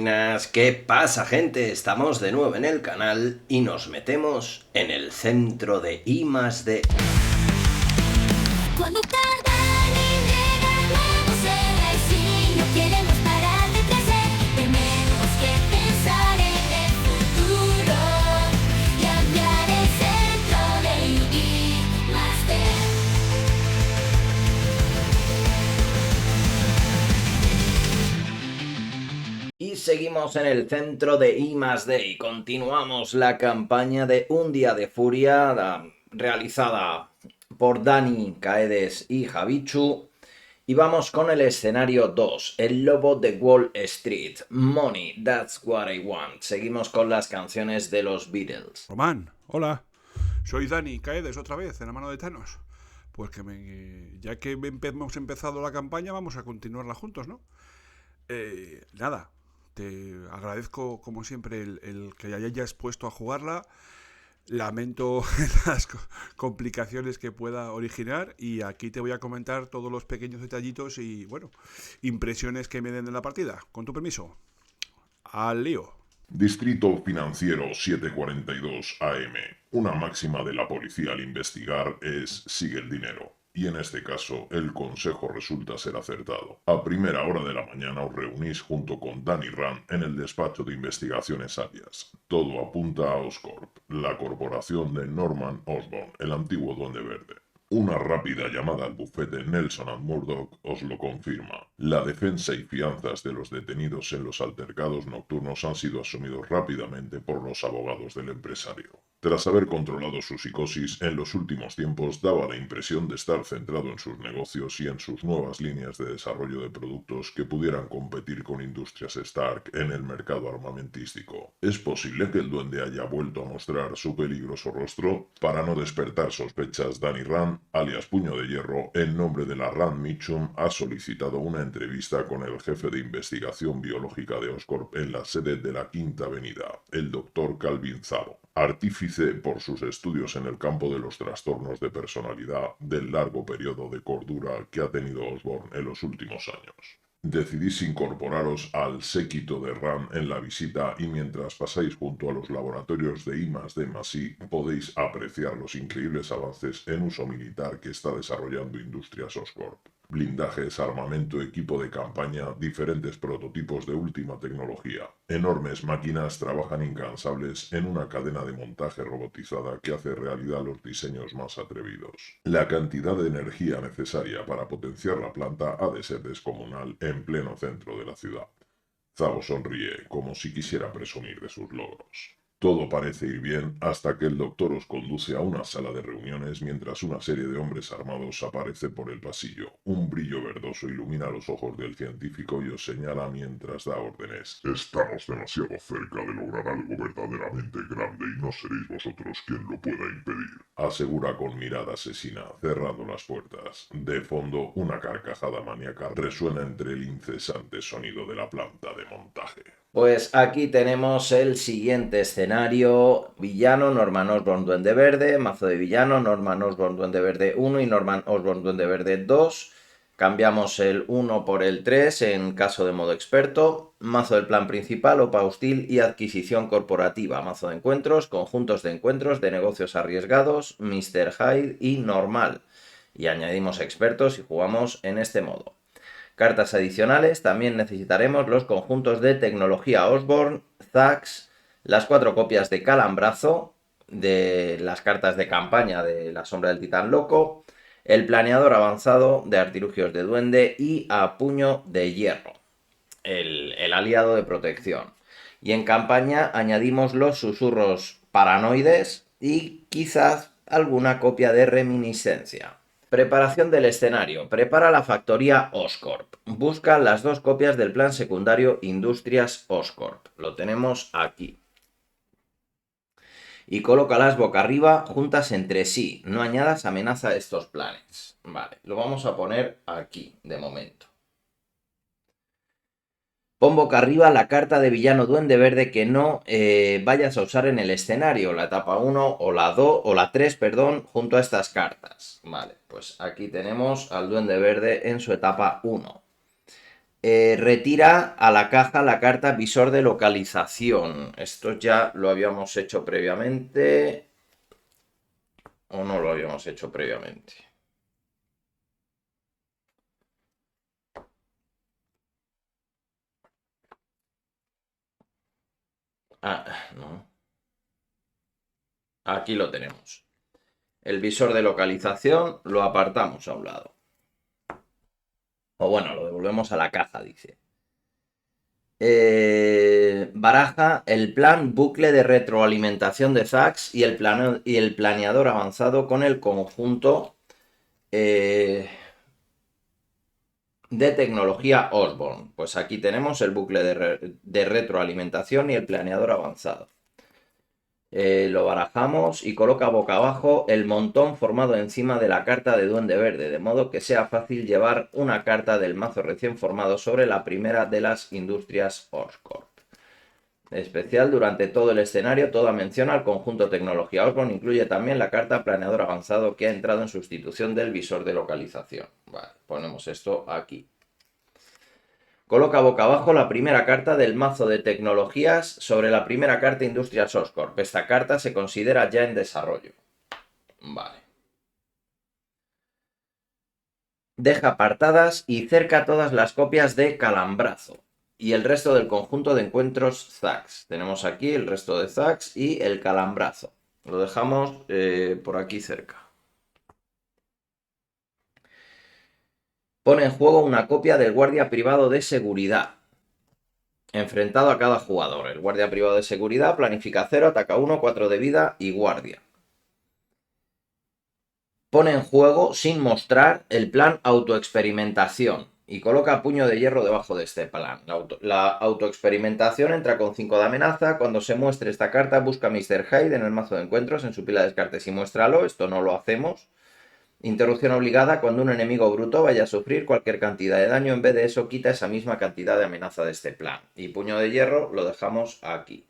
Buenas, ¿qué pasa, gente? Estamos de nuevo en el canal y nos metemos en el centro de I+D. Cuando tardan en llegar nuevos héroes y no queremos parar de crecer, tenemos que pensar en el futuro, cambiar el centro de I+D. Y seguimos en el centro de I+D y continuamos la campaña de Un Día de Furia realizada por Dani, Kaedes y Javichu. Y vamos con el escenario 2, el lobo de Wall Street, Money, That's What I Want. Seguimos con las canciones de los Beatles. Román, hola. Soy Dani Caedes otra vez, en la mano de Thanos. Pues ya que hemos empezado la campaña, vamos a continuarla juntos, ¿no? Nada, te agradezco como siempre el que hayas puesto a jugarla. Lamento las complicaciones que pueda originar y aquí te voy a comentar todos los pequeños detallitos y, bueno, impresiones que me den de la partida. Con tu permiso. Al lío. Distrito Financiero 7:42 AM. Una máxima de la policía al investigar es sigue el dinero. Y en este caso, el consejo resulta ser acertado. A primera hora de la mañana os reunís junto con Danny Rand en el despacho de investigaciones alias. Todo apunta a Oscorp, la corporación de Norman Osborn, el antiguo Duende Verde. Una rápida llamada al bufete Nelson and Murdoch os lo confirma. La defensa y fianzas de los detenidos en los altercados nocturnos han sido asumidos rápidamente por los abogados del empresario. Tras haber controlado su psicosis, en los últimos tiempos daba la impresión de estar centrado en sus negocios y en sus nuevas líneas de desarrollo de productos que pudieran competir con Industrias Stark en el mercado armamentístico. ¿Es posible que el duende haya vuelto a mostrar su peligroso rostro? Para no despertar sospechas, Danny Rand, alias Puño de Hierro, en nombre de la Rand Mitchum, ha solicitado una entrevista con el jefe de investigación biológica de Oscorp en la sede de la Quinta Avenida, el Dr. Calvin Zaro, artífice por sus estudios en el campo de los trastornos de personalidad del largo periodo de cordura que ha tenido Osborn en los últimos años. Decidís incorporaros al séquito de Rand en la visita y mientras pasáis junto a los laboratorios de I+D+I podéis apreciar los increíbles avances en uso militar que está desarrollando Industrias Oscorp. Blindajes, armamento, equipo de campaña, diferentes prototipos de última tecnología. Enormes máquinas trabajan incansables en una cadena de montaje robotizada que hace realidad los diseños más atrevidos. La cantidad de energía necesaria para potenciar la planta ha de ser descomunal en pleno centro de la ciudad. Zabo sonríe, como si quisiera presumir de sus logros. Todo parece ir bien hasta que el doctor os conduce a una sala de reuniones mientras una serie de hombres armados aparece por el pasillo. Un brillo verdoso ilumina los ojos del científico y os señala mientras da órdenes. Estamos demasiado cerca de lograr algo verdaderamente grande y no seréis vosotros quien lo pueda impedir, asegura con mirada asesina, cerrando las puertas. De fondo, una carcajada maníaca resuena entre el incesante sonido de la planta de montaje. Pues aquí tenemos el siguiente escenario: villano, Norman Osborn Duende Verde, mazo de villano, Norman Osborn Duende Verde 1 y Norman Osborn Duende Verde 2. Cambiamos el 1 por el 3 en caso de modo experto. Mazo del plan principal, OPA hostil y adquisición corporativa. Mazo de encuentros, conjuntos de encuentros, de negocios arriesgados, Mr. Hyde y normal. Y añadimos expertos y jugamos en este modo. Cartas adicionales, también necesitaremos los conjuntos de tecnología Osborn, Zax, las 4 copias de Calambrazo, de las cartas de campaña de la sombra del titán loco, el planeador avanzado de artilugios de duende y a Puño de Hierro, el aliado de protección. Y en campaña añadimos los susurros paranoides y quizás alguna copia de reminiscencia. Preparación del escenario. Prepara la factoría Oscorp. Busca las 2 copias del plan secundario Industrias Oscorp. Lo tenemos aquí. Y colócalas boca arriba, juntas entre sí. No añadas amenaza a estos planes. Vale, lo vamos a poner aquí, de momento. Pon boca arriba la carta de villano Duende Verde que no vayas a usar en el escenario, la etapa 1 o la 2 o la 3, perdón, junto a estas cartas. Vale, pues aquí tenemos al Duende Verde en su etapa 1. retira a la caja la carta visor de localización. Esto ya lo habíamos hecho previamente. ¿O no lo habíamos hecho previamente? Ah, no. Aquí lo tenemos. El visor de localización lo apartamos a un lado. O bueno, lo devolvemos a la caja, dice. Baraja el plan bucle de retroalimentación de Zax y el planeador avanzado con el conjunto de tecnología Osborne. Pues aquí tenemos el bucle de retroalimentación y el planeador avanzado. Lo barajamos y coloca boca abajo el montón formado encima de la carta de Duende Verde, de modo que sea fácil llevar una carta del mazo recién formado sobre la primera de las industrias Oscorp. Especial durante todo el escenario, toda mención al conjunto tecnología Osborne incluye también la carta planeador avanzado que ha entrado en sustitución del visor de localización. Vale, ponemos esto aquí. Coloca boca abajo la primera carta del mazo de tecnologías sobre la primera carta Industrias Oscorp. Esta carta se considera ya en desarrollo. Vale. Deja apartadas y cerca todas las copias de Calambrazo y el resto del conjunto de encuentros Zax. Tenemos aquí el resto de Zax y el Calambrazo. Lo dejamos por aquí cerca. Pone en juego una copia del guardia privado de seguridad. Enfrentado a cada jugador. El guardia privado de seguridad planifica 0, ataca 1, 4 de vida y guardia. Pone en juego sin mostrar el plan autoexperimentación y coloca puño de hierro debajo de este plan. La autoexperimentación entra con 5 de amenaza. Cuando se muestre esta carta, busca a Mr. Hyde en el mazo de encuentros en su pila de descartes y muéstralo. Esto no lo hacemos. Interrupción obligada: cuando un enemigo bruto vaya a sufrir cualquier cantidad de daño, en vez de eso quita esa misma cantidad de amenaza de este plan. Y puño de hierro lo dejamos aquí.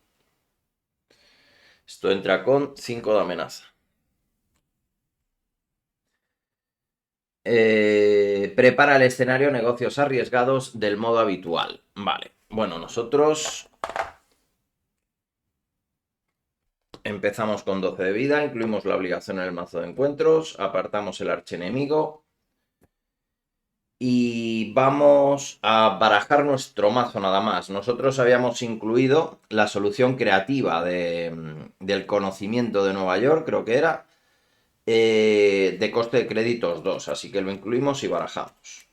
Esto entra con 5 de amenaza. Prepara el escenario negocios arriesgados del modo habitual. Vale, bueno, nosotros empezamos con 12 de vida, incluimos la obligación en el mazo de encuentros, apartamos el archienemigo y vamos a barajar nuestro mazo nada más. Nosotros habíamos incluido la solución creativa del conocimiento de Nueva York, creo que era, de coste de créditos 2, así que lo incluimos y barajamos.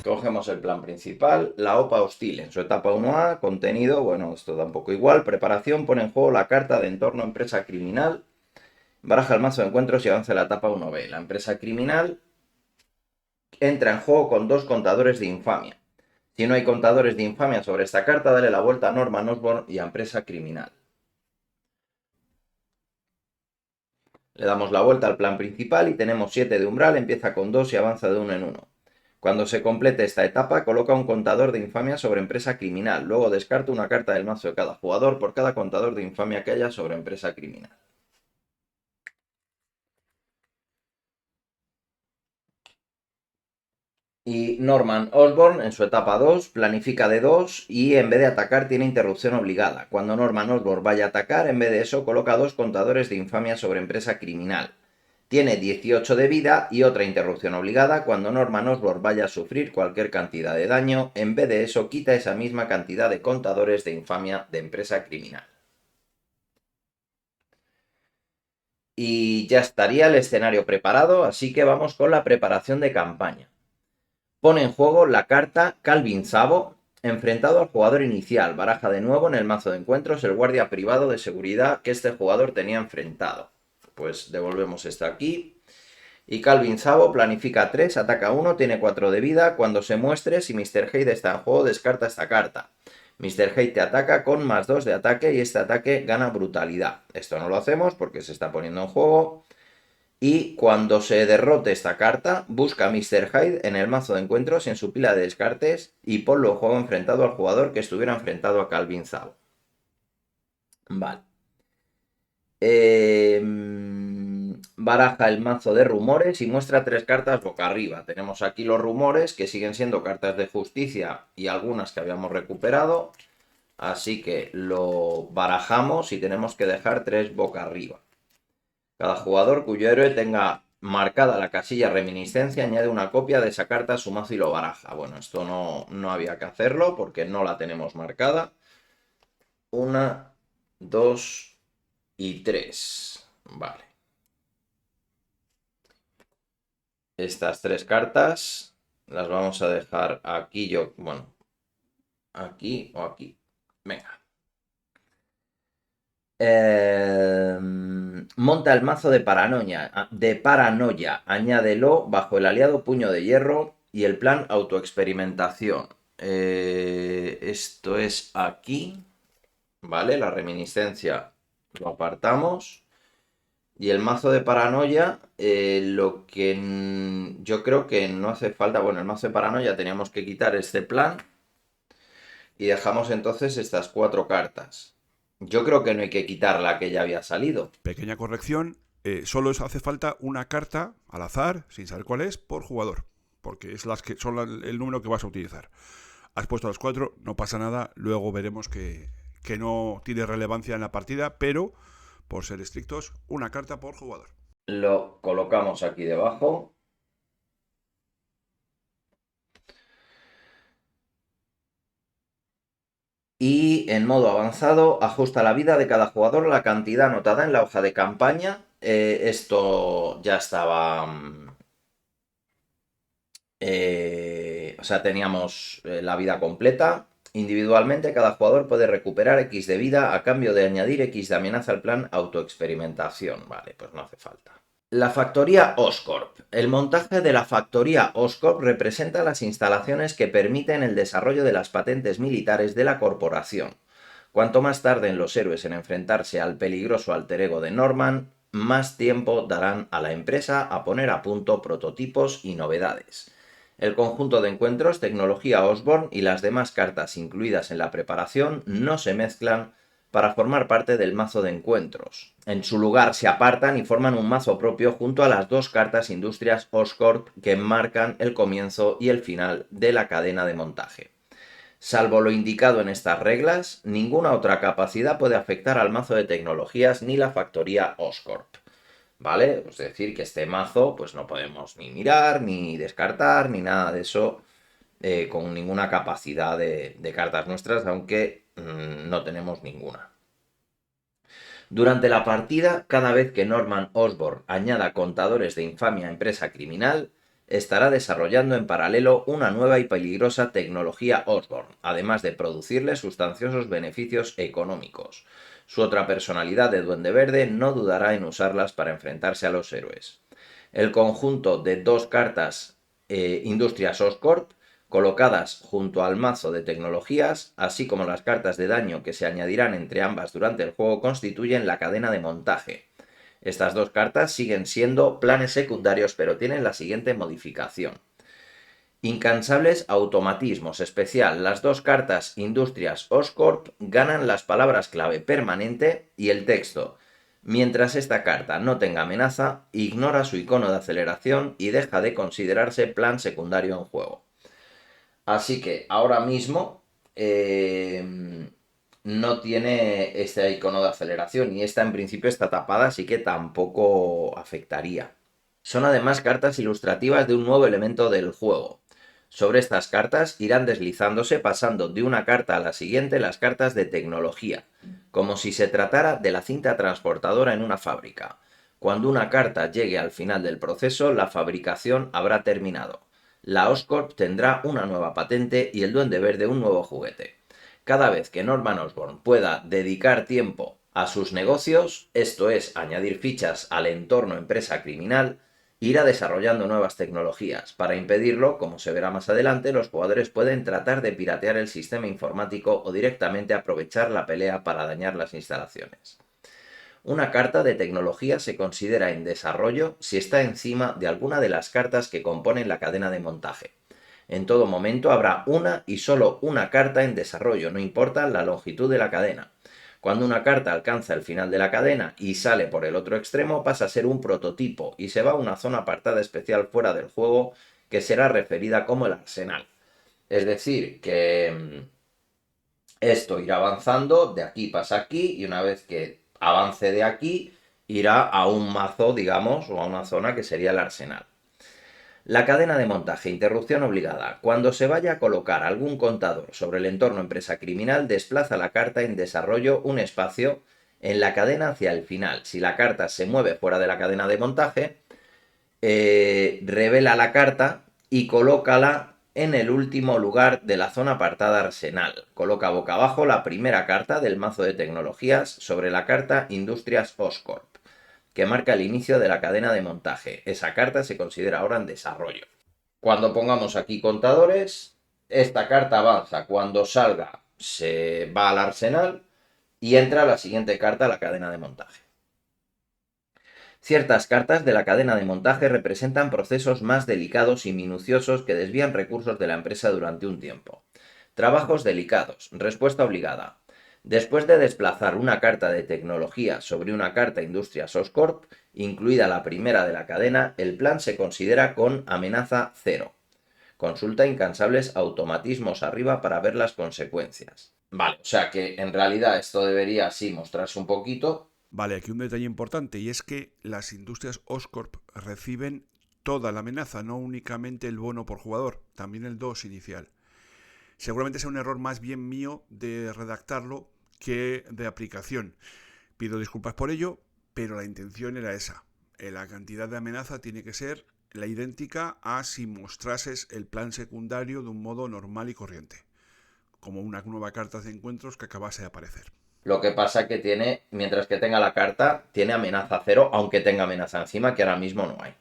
Cogemos el plan principal, la OPA hostil en su etapa 1A, contenido, bueno, esto da un poco igual, preparación, pone en juego la carta de entorno empresa criminal, baraja el mazo de encuentros y avanza la etapa 1B. La empresa criminal entra en juego con 2 contadores de infamia. Si no hay contadores de infamia sobre esta carta, dale la vuelta a Norman Osborn y a empresa criminal. Le damos la vuelta al plan principal y tenemos 7 de umbral, empieza con 2 y avanza de 1 en 1. Cuando se complete esta etapa, coloca un contador de infamia sobre empresa criminal. Luego descarta una carta del mazo de cada jugador por cada contador de infamia que haya sobre empresa criminal. Y Norman Osborn en su etapa 2 planifica de 2 y en vez de atacar tiene interrupción obligada. Cuando Norman Osborn vaya a atacar, en vez de eso coloca 2 contadores de infamia sobre empresa criminal. Tiene 18 de vida y otra interrupción obligada. Cuando Norman Osborn vaya a sufrir cualquier cantidad de daño, en vez de eso quita esa misma cantidad de contadores de infamia de empresa criminal. Y ya estaría el escenario preparado, así que vamos con la preparación de campaña. Pone en juego la carta Calvin Szabo, enfrentado al jugador inicial. Baraja de nuevo en el mazo de encuentros el guardia privado de seguridad que este jugador tenía enfrentado. Pues devolvemos esta aquí. Y Calvin Szabo planifica 3, ataca 1, tiene 4 de vida. Cuando se muestre, si Mr. Hyde está en juego, descarta esta carta. Mr. Hyde te ataca con +2 de ataque y este ataque gana brutalidad. Esto no lo hacemos porque se está poniendo en juego. Y cuando se derrote esta carta, busca a Mr. Hyde en el mazo de encuentros y en su pila de descartes y ponlo en juego enfrentado al jugador que estuviera enfrentado a Calvin Szabo. Vale. baraja el mazo de rumores y muestra 3 cartas boca arriba. Tenemos aquí los rumores, que siguen siendo cartas de justicia y algunas que habíamos recuperado. Así que lo barajamos y tenemos que dejar 3 boca arriba. Cada jugador cuyo héroe tenga marcada la casilla reminiscencia añade una copia de esa carta a su mazo y lo baraja. Bueno, esto no había que hacerlo porque no la tenemos marcada. 1, 2 y 3. Vale. Estas 3 cartas las vamos a dejar aquí bueno, aquí o aquí. Venga. Monta el mazo de paranoia, añádelo bajo el aliado puño de hierro y el plan autoexperimentación. Esto es aquí, ¿vale? La reminiscencia lo apartamos. Y el mazo de paranoia, lo que yo creo que no hace falta, bueno, el mazo de paranoia teníamos que quitar este plan y dejamos entonces estas 4 cartas. Yo creo que no hay que quitar la que ya había salido. Pequeña corrección, solo hace falta una carta al azar, sin saber cuál es, por jugador, porque es las que son el número que vas a utilizar. Has puesto las 4, no pasa nada, luego veremos que no tiene relevancia en la partida, pero por ser estrictos, una carta por jugador. Lo colocamos aquí debajo. Y en modo avanzado, ajusta la vida de cada jugador la cantidad anotada en la hoja de campaña. Esto ya estaba... o sea, teníamos la vida completa. Individualmente, cada jugador puede recuperar X de vida a cambio de añadir X de amenaza al plan autoexperimentación. Vale, pues no hace falta. La factoría Oscorp. El montaje de la factoría Oscorp representa las instalaciones que permiten el desarrollo de las patentes militares de la corporación. Cuanto más tarden los héroes en enfrentarse al peligroso alter ego de Norman, más tiempo darán a la empresa a poner a punto prototipos y novedades. El conjunto de encuentros, tecnología Osborne y las demás cartas incluidas en la preparación no se mezclan para formar parte del mazo de encuentros. En su lugar se apartan y forman un mazo propio junto a las 2 cartas Industrias Oscorp que marcan el comienzo y el final de la cadena de montaje. Salvo lo indicado en estas reglas, ninguna otra capacidad puede afectar al mazo de tecnologías ni la factoría Oscorp. ¿Vale? Es decir, que este mazo pues no podemos ni mirar, ni descartar, ni nada de eso con ninguna capacidad de cartas nuestras, aunque no tenemos ninguna. Durante la partida, cada vez que Norman Osborn añada contadores de infamia a empresa criminal, estará desarrollando en paralelo una nueva y peligrosa tecnología Osborn, además de producirle sustanciosos beneficios económicos. Su otra personalidad de Duende Verde no dudará en usarlas para enfrentarse a los héroes. El conjunto de 2 cartas Industrias Oscorp colocadas junto al mazo de tecnologías, así como las cartas de daño que se añadirán entre ambas durante el juego, constituyen la cadena de montaje. Estas 2 cartas siguen siendo planes secundarios, pero tienen la siguiente modificación. Incansables automatismos especial. Las 2 cartas Industrias Oscorp ganan las palabras clave permanente y el texto. Mientras esta carta no tenga amenaza, ignora su icono de aceleración y deja de considerarse plan secundario en juego. Así que ahora mismo no tiene este icono de aceleración y esta en principio está tapada, así que tampoco afectaría. Son además cartas ilustrativas de un nuevo elemento del juego. Sobre estas cartas irán deslizándose pasando de una carta a la siguiente las cartas de tecnología, como si se tratara de la cinta transportadora en una fábrica. Cuando una carta llegue al final del proceso, la fabricación habrá terminado. La Oscorp tendrá una nueva patente y el Duende Verde un nuevo juguete. Cada vez que Norman Osborn pueda dedicar tiempo a sus negocios, esto es, añadir fichas al entorno empresa criminal, irá desarrollando nuevas tecnologías. Para impedirlo, como se verá más adelante, los jugadores pueden tratar de piratear el sistema informático o directamente aprovechar la pelea para dañar las instalaciones. Una carta de tecnología se considera en desarrollo si está encima de alguna de las cartas que componen la cadena de montaje. En todo momento habrá una y solo una carta en desarrollo, no importa la longitud de la cadena. Cuando una carta alcanza el final de la cadena y sale por el otro extremo, pasa a ser un prototipo y se va a una zona apartada especial fuera del juego que será referida como el arsenal. Es decir, que esto irá avanzando, de aquí pasa aquí, y una vez que avance de aquí, irá a un mazo, digamos, o a una zona que sería el arsenal. La cadena de montaje, interrupción obligada. Cuando se vaya a colocar algún contador sobre el entorno empresa criminal, desplaza la carta en desarrollo un espacio en la cadena hacia el final. Si la carta se mueve fuera de la cadena de montaje, revela la carta y colócala en el último lugar de la zona apartada arsenal. Coloca boca abajo la primera carta del mazo de tecnologías sobre la carta Industrias Oscorp, que marca el inicio de la cadena de montaje. Esa carta se considera ahora en desarrollo. Cuando pongamos aquí contadores, esta carta avanza. Cuando salga, se va al arsenal y entra la siguiente carta a la cadena de montaje. Ciertas cartas de la cadena de montaje representan procesos más delicados y minuciosos que desvían recursos de la empresa durante un tiempo. Trabajos delicados. Respuesta obligada. Después de desplazar una carta de tecnología sobre una carta Industrias Oscorp, incluida la primera de la cadena, el plan se considera con amenaza 0. Consulta incansables automatismos arriba para ver las consecuencias. Vale, o sea que en realidad esto debería así mostrarse un poquito. Vale, aquí un detalle importante, y es que las Industrias Oscorp reciben toda la amenaza, no únicamente el bono por jugador, también el DOS inicial. Seguramente sea un error más bien mío de redactarlo que de aplicación. Pido disculpas por ello, pero la intención era esa. La cantidad de amenaza tiene que ser la idéntica a si mostrases el plan secundario de un modo normal y corriente, como una nueva carta de encuentros que acabase de aparecer. Lo que pasa que tiene, mientras que tenga la carta, tiene amenaza 0, aunque tenga amenaza encima, que ahora mismo no hay.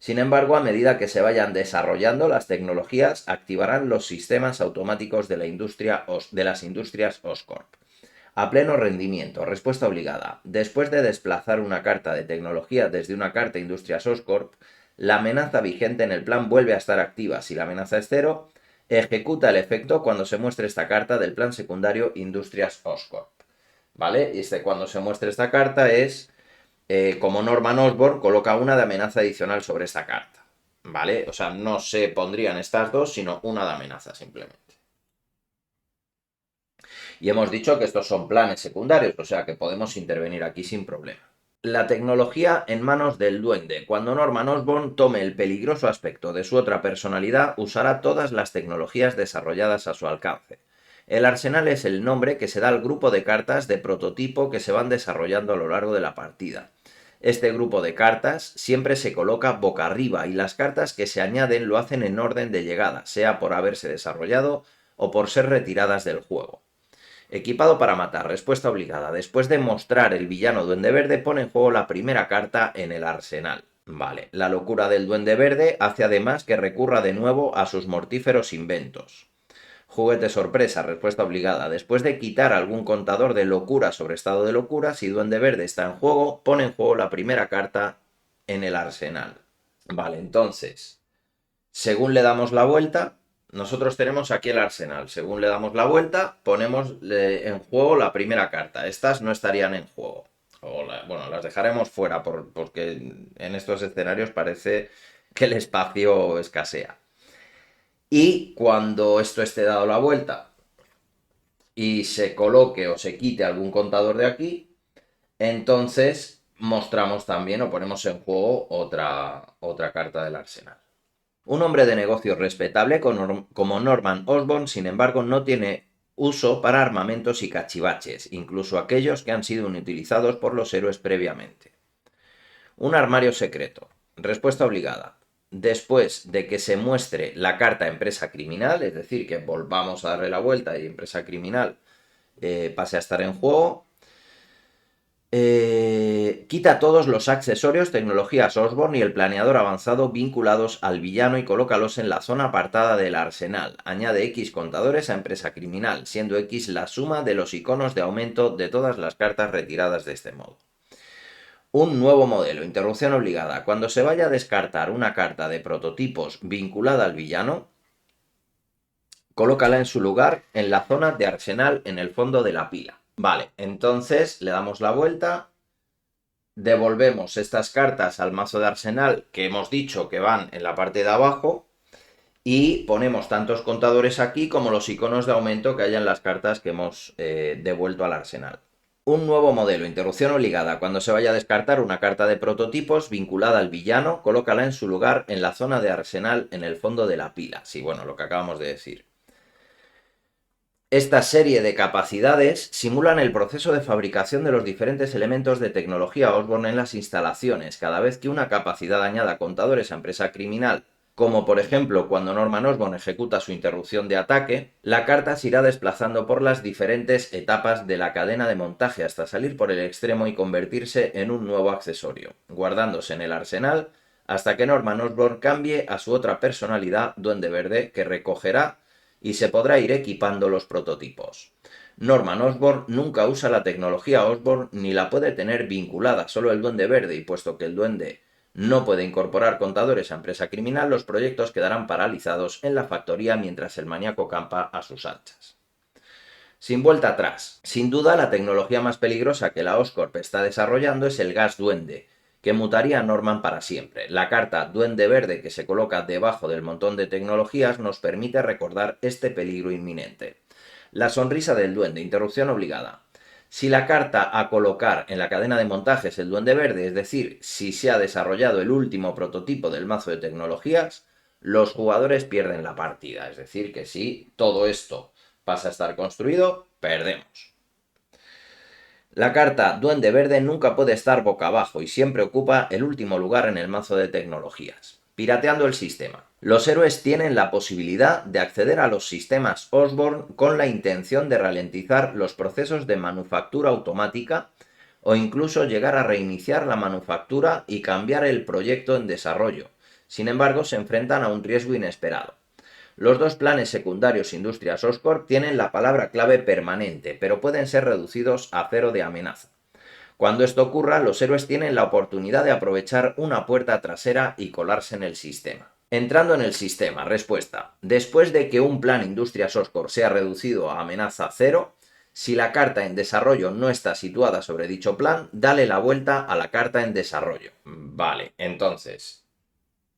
Sin embargo, a medida que se vayan desarrollando las tecnologías, activarán los sistemas automáticos de las industrias Oscorp. A pleno rendimiento. Respuesta obligada. Después de desplazar una carta de tecnología desde una carta Industrias Oscorp, la amenaza vigente en el plan vuelve a estar activa. Si la amenaza es 0, ejecuta el efecto cuando se muestre esta carta del plan secundario Industrias Oscorp. ¿Vale? Y cuando se muestre esta carta es, como Norman Osborn, coloca una de amenaza adicional sobre esta carta. ¿Vale? O sea, no se pondrían estas dos, sino una de amenaza simplemente. Y hemos dicho que estos son planes secundarios, o sea que podemos intervenir aquí sin problema. La tecnología en manos del duende. Cuando Norman Osborn tome el peligroso aspecto de su otra personalidad, usará todas las tecnologías desarrolladas a su alcance. El arsenal es el nombre que se da al grupo de cartas de prototipo que se van desarrollando a lo largo de la partida. Este grupo de cartas siempre se coloca boca arriba y las cartas que se añaden lo hacen en orden de llegada, sea por haberse desarrollado o por ser retiradas del juego. Equipado para matar. Respuesta obligada. Después de mostrar el villano Duende Verde, pone en juego la primera carta en el arsenal. Vale, la locura del Duende Verde hace además que recurra de nuevo a sus mortíferos inventos. Juguete sorpresa. Respuesta obligada. Después de quitar algún contador de locura sobre estado de locura, si Duende Verde está en juego, pone en juego la primera carta en el arsenal. Vale, entonces, según le damos la vuelta, nosotros tenemos aquí el arsenal. Según le damos la vuelta, ponemos en juego la primera carta. Estas no estarían en juego. Bueno, las dejaremos fuera porque en estos escenarios parece que el espacio escasea. Y cuando esto esté dado la vuelta y se coloque o se quite algún contador de aquí, entonces mostramos también o ponemos en juego otra carta del arsenal. Un hombre de negocios respetable como Norman Osborn, sin embargo, no tiene uso para armamentos y cachivaches, incluso aquellos que han sido inutilizados por los héroes previamente. Un armario secreto. Respuesta obligada. Después de que se muestre la carta empresa criminal, es decir, que volvamos a darle la vuelta y empresa criminal pase a estar en juego, quita todos los accesorios, tecnologías Osborn y el planeador avanzado vinculados al villano y colócalos en la zona apartada del arsenal. Añade X contadores a empresa criminal, siendo X la suma de los iconos de aumento de todas las cartas retiradas de este modo. Un nuevo modelo, interrupción obligada. Cuando se vaya a descartar una carta de prototipos vinculada al villano, colócala en su lugar en la zona de arsenal en el fondo de la pila. Vale, entonces le damos la vuelta, devolvemos estas cartas al mazo de arsenal que hemos dicho que van en la parte de abajo y ponemos tantos contadores aquí como los iconos de aumento que hay en las cartas que hemos devuelto al arsenal. Un nuevo modelo, interrupción obligada. Cuando se vaya a descartar una carta de prototipos vinculada al villano, colócala en su lugar en la zona de arsenal en el fondo de la pila. Sí, bueno, lo que acabamos de decir. Esta serie de capacidades simulan el proceso de fabricación de los diferentes elementos de tecnología Osborne en las instalaciones. Cada vez que una capacidad añada contadores a empresa criminal, como por ejemplo cuando Norman Osborn ejecuta su interrupción de ataque, la carta se irá desplazando por las diferentes etapas de la cadena de montaje hasta salir por el extremo y convertirse en un nuevo accesorio, guardándose en el arsenal hasta que Norman Osborn cambie a su otra personalidad, Duende Verde, que recogerá y se podrá ir equipando los prototipos. Norman Osborn nunca usa la tecnología Osborn ni la puede tener vinculada, solo el Duende Verde, y puesto que el Duende no puede incorporar contadores a empresa criminal, los proyectos quedarán paralizados en la factoría mientras el maníaco campa a sus anchas. Sin vuelta atrás. Sin duda, la tecnología más peligrosa que la Oscorp está desarrollando es el gas duende, que mutaría a Norman para siempre. La carta Duende Verde que se coloca debajo del montón de tecnologías nos permite recordar este peligro inminente. La sonrisa del duende, interrupción obligada. Si la carta a colocar en la cadena de montaje es el Duende Verde, es decir, si se ha desarrollado el último prototipo del mazo de tecnologías, los jugadores pierden la partida. Es decir, que si todo esto pasa a estar construido, perdemos. La carta Duende Verde nunca puede estar boca abajo y siempre ocupa el último lugar en el mazo de tecnologías. Pirateando el sistema. Los héroes tienen la posibilidad de acceder a los sistemas Osborn con la intención de ralentizar los procesos de manufactura automática o incluso llegar a reiniciar la manufactura y cambiar el proyecto en desarrollo. Sin embargo, se enfrentan a un riesgo inesperado. Los dos planes secundarios Industrias Oscorp tienen la palabra clave permanente, pero pueden ser reducidos a cero de amenaza. Cuando esto ocurra, los héroes tienen la oportunidad de aprovechar una puerta trasera y colarse en el sistema. Entrando en el sistema, respuesta. Después de que un plan Industrias Oscorp sea reducido a amenaza cero, si la carta en desarrollo no está situada sobre dicho plan, dale la vuelta a la carta en desarrollo. Vale, entonces,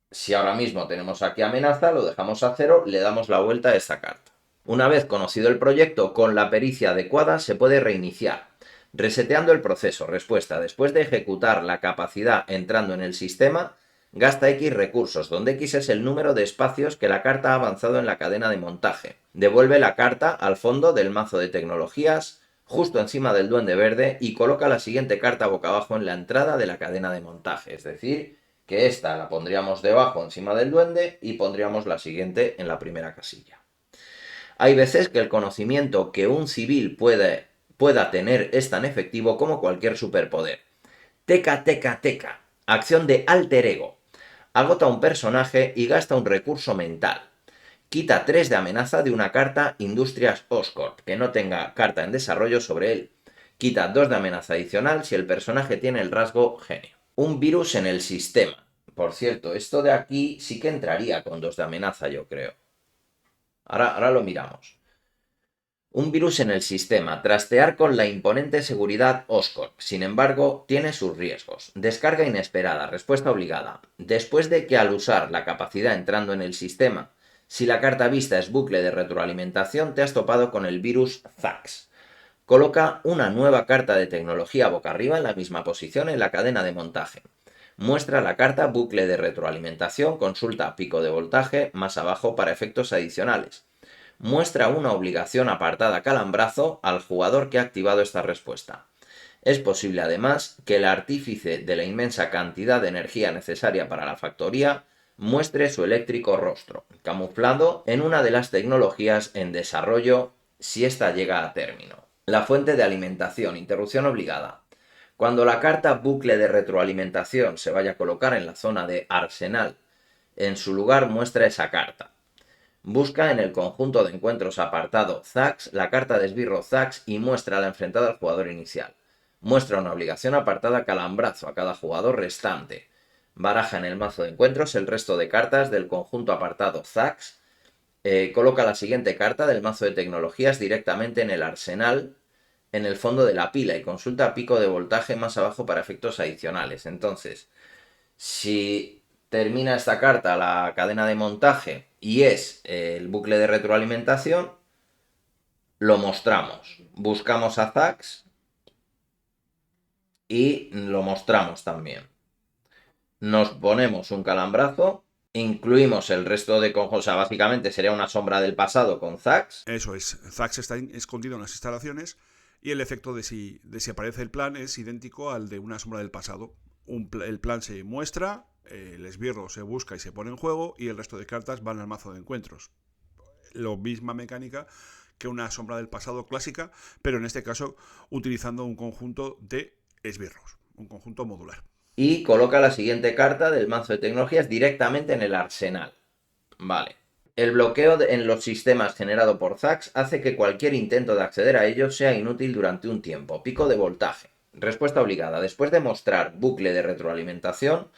si ahora mismo tenemos aquí amenaza, lo dejamos a cero, le damos la vuelta a esta carta. Una vez conocido el proyecto, con la pericia adecuada se puede reiniciar. Reseteando el proceso, respuesta. Después de ejecutar la capacidad entrando en el sistema, gasta X recursos, donde X es el número de espacios que la carta ha avanzado en la cadena de montaje. Devuelve la carta al fondo del mazo de tecnologías, justo encima del Duende Verde, y coloca la siguiente carta boca abajo en la entrada de la cadena de montaje. Es decir, que esta la pondríamos debajo encima del duende y pondríamos la siguiente en la primera casilla. Hay veces que el conocimiento que un civil pueda tener es tan efectivo como cualquier superpoder. Teca, teca, teca. Acción de alter ego. Agota un personaje y gasta un recurso mental. Quita 3 de amenaza de una carta Industrias Oscorp, que no tenga carta en desarrollo sobre él. Quita 2 de amenaza adicional si el personaje tiene el rasgo genio. Un virus en el sistema. Por cierto, esto de aquí sí que entraría con 2 de amenaza, yo creo. Ahora lo miramos. Un virus en el sistema. Trastear con la imponente seguridad Oscorp. Sin embargo, tiene sus riesgos. Descarga inesperada. Respuesta obligada. Después de que al usar la capacidad entrando en el sistema, si la carta vista es bucle de retroalimentación, te has topado con el virus Zax. Coloca una nueva carta de tecnología boca arriba en la misma posición en la cadena de montaje. Muestra la carta bucle de retroalimentación, consulta pico de voltaje más abajo para efectos adicionales. Muestra una obligación apartada calambrazo al jugador que ha activado esta respuesta. Es posible además que el artífice de la inmensa cantidad de energía necesaria para la factoría muestre su eléctrico rostro, camuflado en una de las tecnologías en desarrollo si ésta llega a término. La fuente de alimentación, interrupción obligada. Cuando la carta bucle de retroalimentación se vaya a colocar en la zona de arsenal, en su lugar muestra esa carta. Busca en el conjunto de encuentros apartado Zax la carta de esbirro Zax y muestra la enfrentada al jugador inicial. Muestra una obligación apartada calambrazo a cada jugador restante. Baraja en el mazo de encuentros el resto de cartas del conjunto apartado Zax. Coloca la siguiente carta del mazo de tecnologías directamente en el arsenal en el fondo de la pila y consulta pico de voltaje más abajo para efectos adicionales. Entonces, si termina esta carta la cadena de montaje y es el bucle de retroalimentación, lo mostramos. Buscamos a Zax y lo mostramos también. Nos ponemos un calambrazo, incluimos el resto de conjuntos, o sea, básicamente sería una sombra del pasado con Zax. Eso es, Zax está escondido en las instalaciones y el efecto de si aparece el plan es idéntico al de una sombra del pasado. El plan se muestra, el esbirro se busca y se pone en juego y el resto de cartas van al mazo de encuentros. La misma mecánica que una sombra del pasado clásica, pero en este caso utilizando un conjunto de esbirros, un conjunto modular. Y coloca la siguiente carta del mazo de tecnologías directamente en el arsenal. Vale. El bloqueo en los sistemas generado por Zax hace que cualquier intento de acceder a ellos sea inútil durante un tiempo. Pico de voltaje. Respuesta obligada. Después de mostrar bucle de retroalimentación,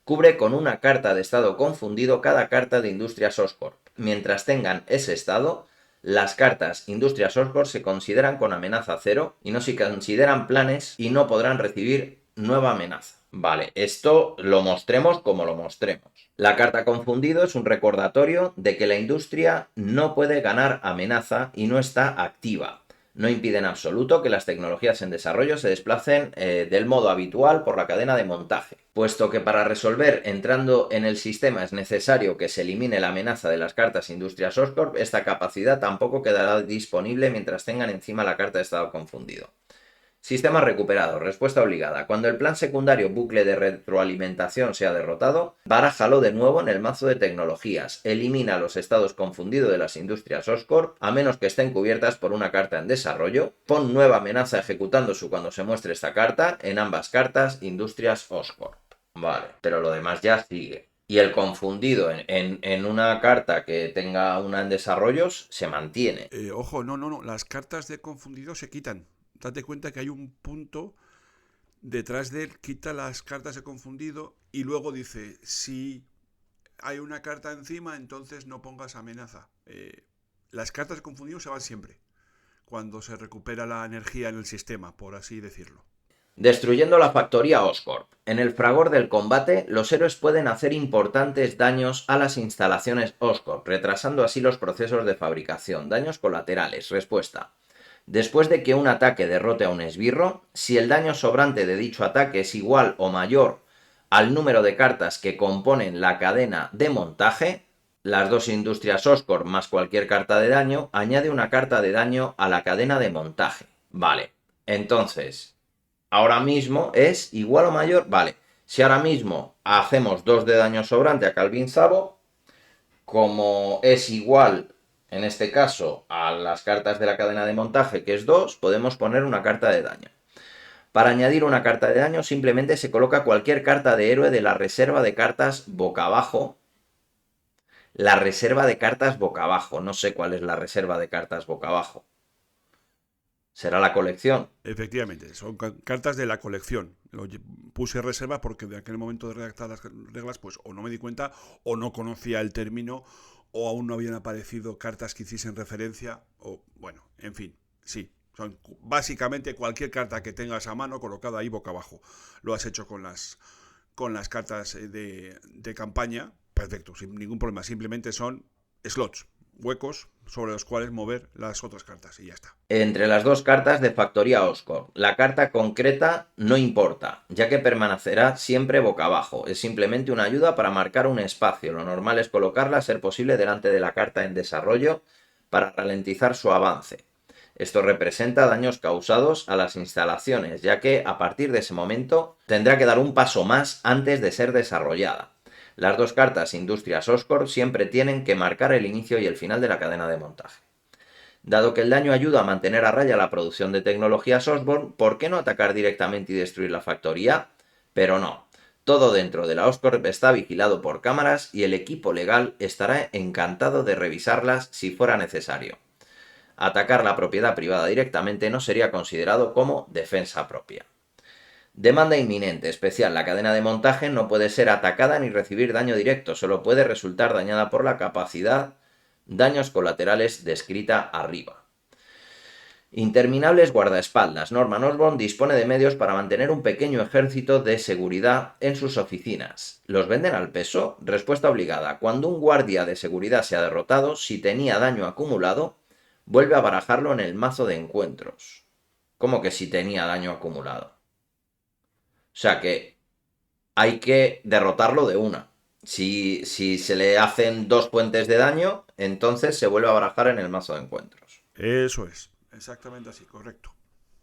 cubre con una carta de estado confundido cada carta de Industrias Oscorp. Mientras tengan ese estado, las cartas Industrias Oscorp se consideran con amenaza 0 y no se consideran planes y no podrán recibir nueva amenaza. Vale, esto lo mostremos como lo mostremos. La carta confundido es un recordatorio de que la industria no puede ganar amenaza y no está activa. No impide en absoluto que las tecnologías en desarrollo se desplacen del modo habitual por la cadena de montaje, puesto que para resolver entrando en el sistema es necesario que se elimine la amenaza de las cartas Industrias Oscorp. Esta capacidad tampoco quedará disponible mientras tengan encima la carta de estado confundido. Sistema recuperado. Respuesta obligada. Cuando el plan secundario bucle de retroalimentación sea derrotado, barájalo de nuevo en el mazo de tecnologías. Elimina los estados confundidos de las Industrias Oscorp, a menos que estén cubiertas por una carta en desarrollo. Pon nueva amenaza ejecutándose cuando se muestre esta carta en ambas cartas Industrias Oscorp. Vale, pero lo demás ya sigue. Y el confundido en una carta que tenga una en desarrollos se mantiene. Ojo, no. Las cartas de confundido se quitan. Date cuenta que hay un punto detrás de él, quita las cartas de confundido y luego dice, si hay una carta encima, entonces no pongas amenaza. Las cartas de confundido se van siempre, cuando se recupera la energía en el sistema, por así decirlo. Destruyendo la factoría Oscorp. En el fragor del combate, los héroes pueden hacer importantes daños a las instalaciones Oscorp, retrasando así los procesos de fabricación. Daños colaterales. Respuesta. Después de que un ataque derrote a un esbirro, si el daño sobrante de dicho ataque es igual o mayor al número de cartas que componen la cadena de montaje, las dos Industrias Oscorp más cualquier carta de daño, añade una carta de daño a la cadena de montaje. Vale, entonces, ahora mismo es igual o mayor, vale, si ahora mismo hacemos 2 de daño sobrante a Calvin Sabo, como es igual en este caso a las cartas de la cadena de montaje, que es 2, podemos poner una carta de daño. Para añadir una carta de daño simplemente se coloca cualquier carta de héroe de la reserva de cartas boca abajo. La reserva de cartas boca abajo, no sé cuál es la reserva de cartas boca abajo. ¿Será la colección? Efectivamente, son cartas de la colección. Lo puse reserva porque de aquel momento de redactar las reglas, pues o no me di cuenta o no conocía el término o aún no habían aparecido cartas que hiciesen referencia, o bueno, en fin, sí. Son básicamente cualquier carta que tengas a mano colocada ahí boca abajo. Lo has hecho con las cartas de campaña, perfecto, sin ningún problema. Simplemente son slots, huecos sobre los cuales mover las otras cartas y ya está. Entre las dos cartas de Factoría Oscorp, la carta concreta no importa, ya que permanecerá siempre boca abajo. Es simplemente una ayuda para marcar un espacio. Lo normal es colocarla, a ser posible, delante de la carta en desarrollo para ralentizar su avance. Esto representa daños causados a las instalaciones, ya que a partir de ese momento tendrá que dar un paso más antes de ser desarrollada. Las dos cartas Industrias Oscorp siempre tienen que marcar el inicio y el final de la cadena de montaje. Dado que el daño ayuda a mantener a raya la producción de tecnologías Osborn, ¿por qué no atacar directamente y destruir la factoría? Pero no. Todo dentro de la Oscorp está vigilado por cámaras y el equipo legal estará encantado de revisarlas si fuera necesario. Atacar la propiedad privada directamente no sería considerado como defensa propia. Demanda inminente, especial. La cadena de montaje no puede ser atacada ni recibir daño directo, solo puede resultar dañada por la capacidad daños colaterales descrita arriba. Interminables guardaespaldas. Norman Osborn dispone de medios para mantener un pequeño ejército de seguridad en sus oficinas. ¿Los venden al peso? Respuesta obligada. Cuando un guardia de seguridad se ha derrotado, si tenía daño acumulado, vuelve a barajarlo en el mazo de encuentros. ¿Cómo que si tenía daño acumulado? O sea que hay que derrotarlo de una. Si se le hacen 2 puentes de daño, entonces se vuelve a barajar en el mazo de encuentros. Eso es. Exactamente así, correcto.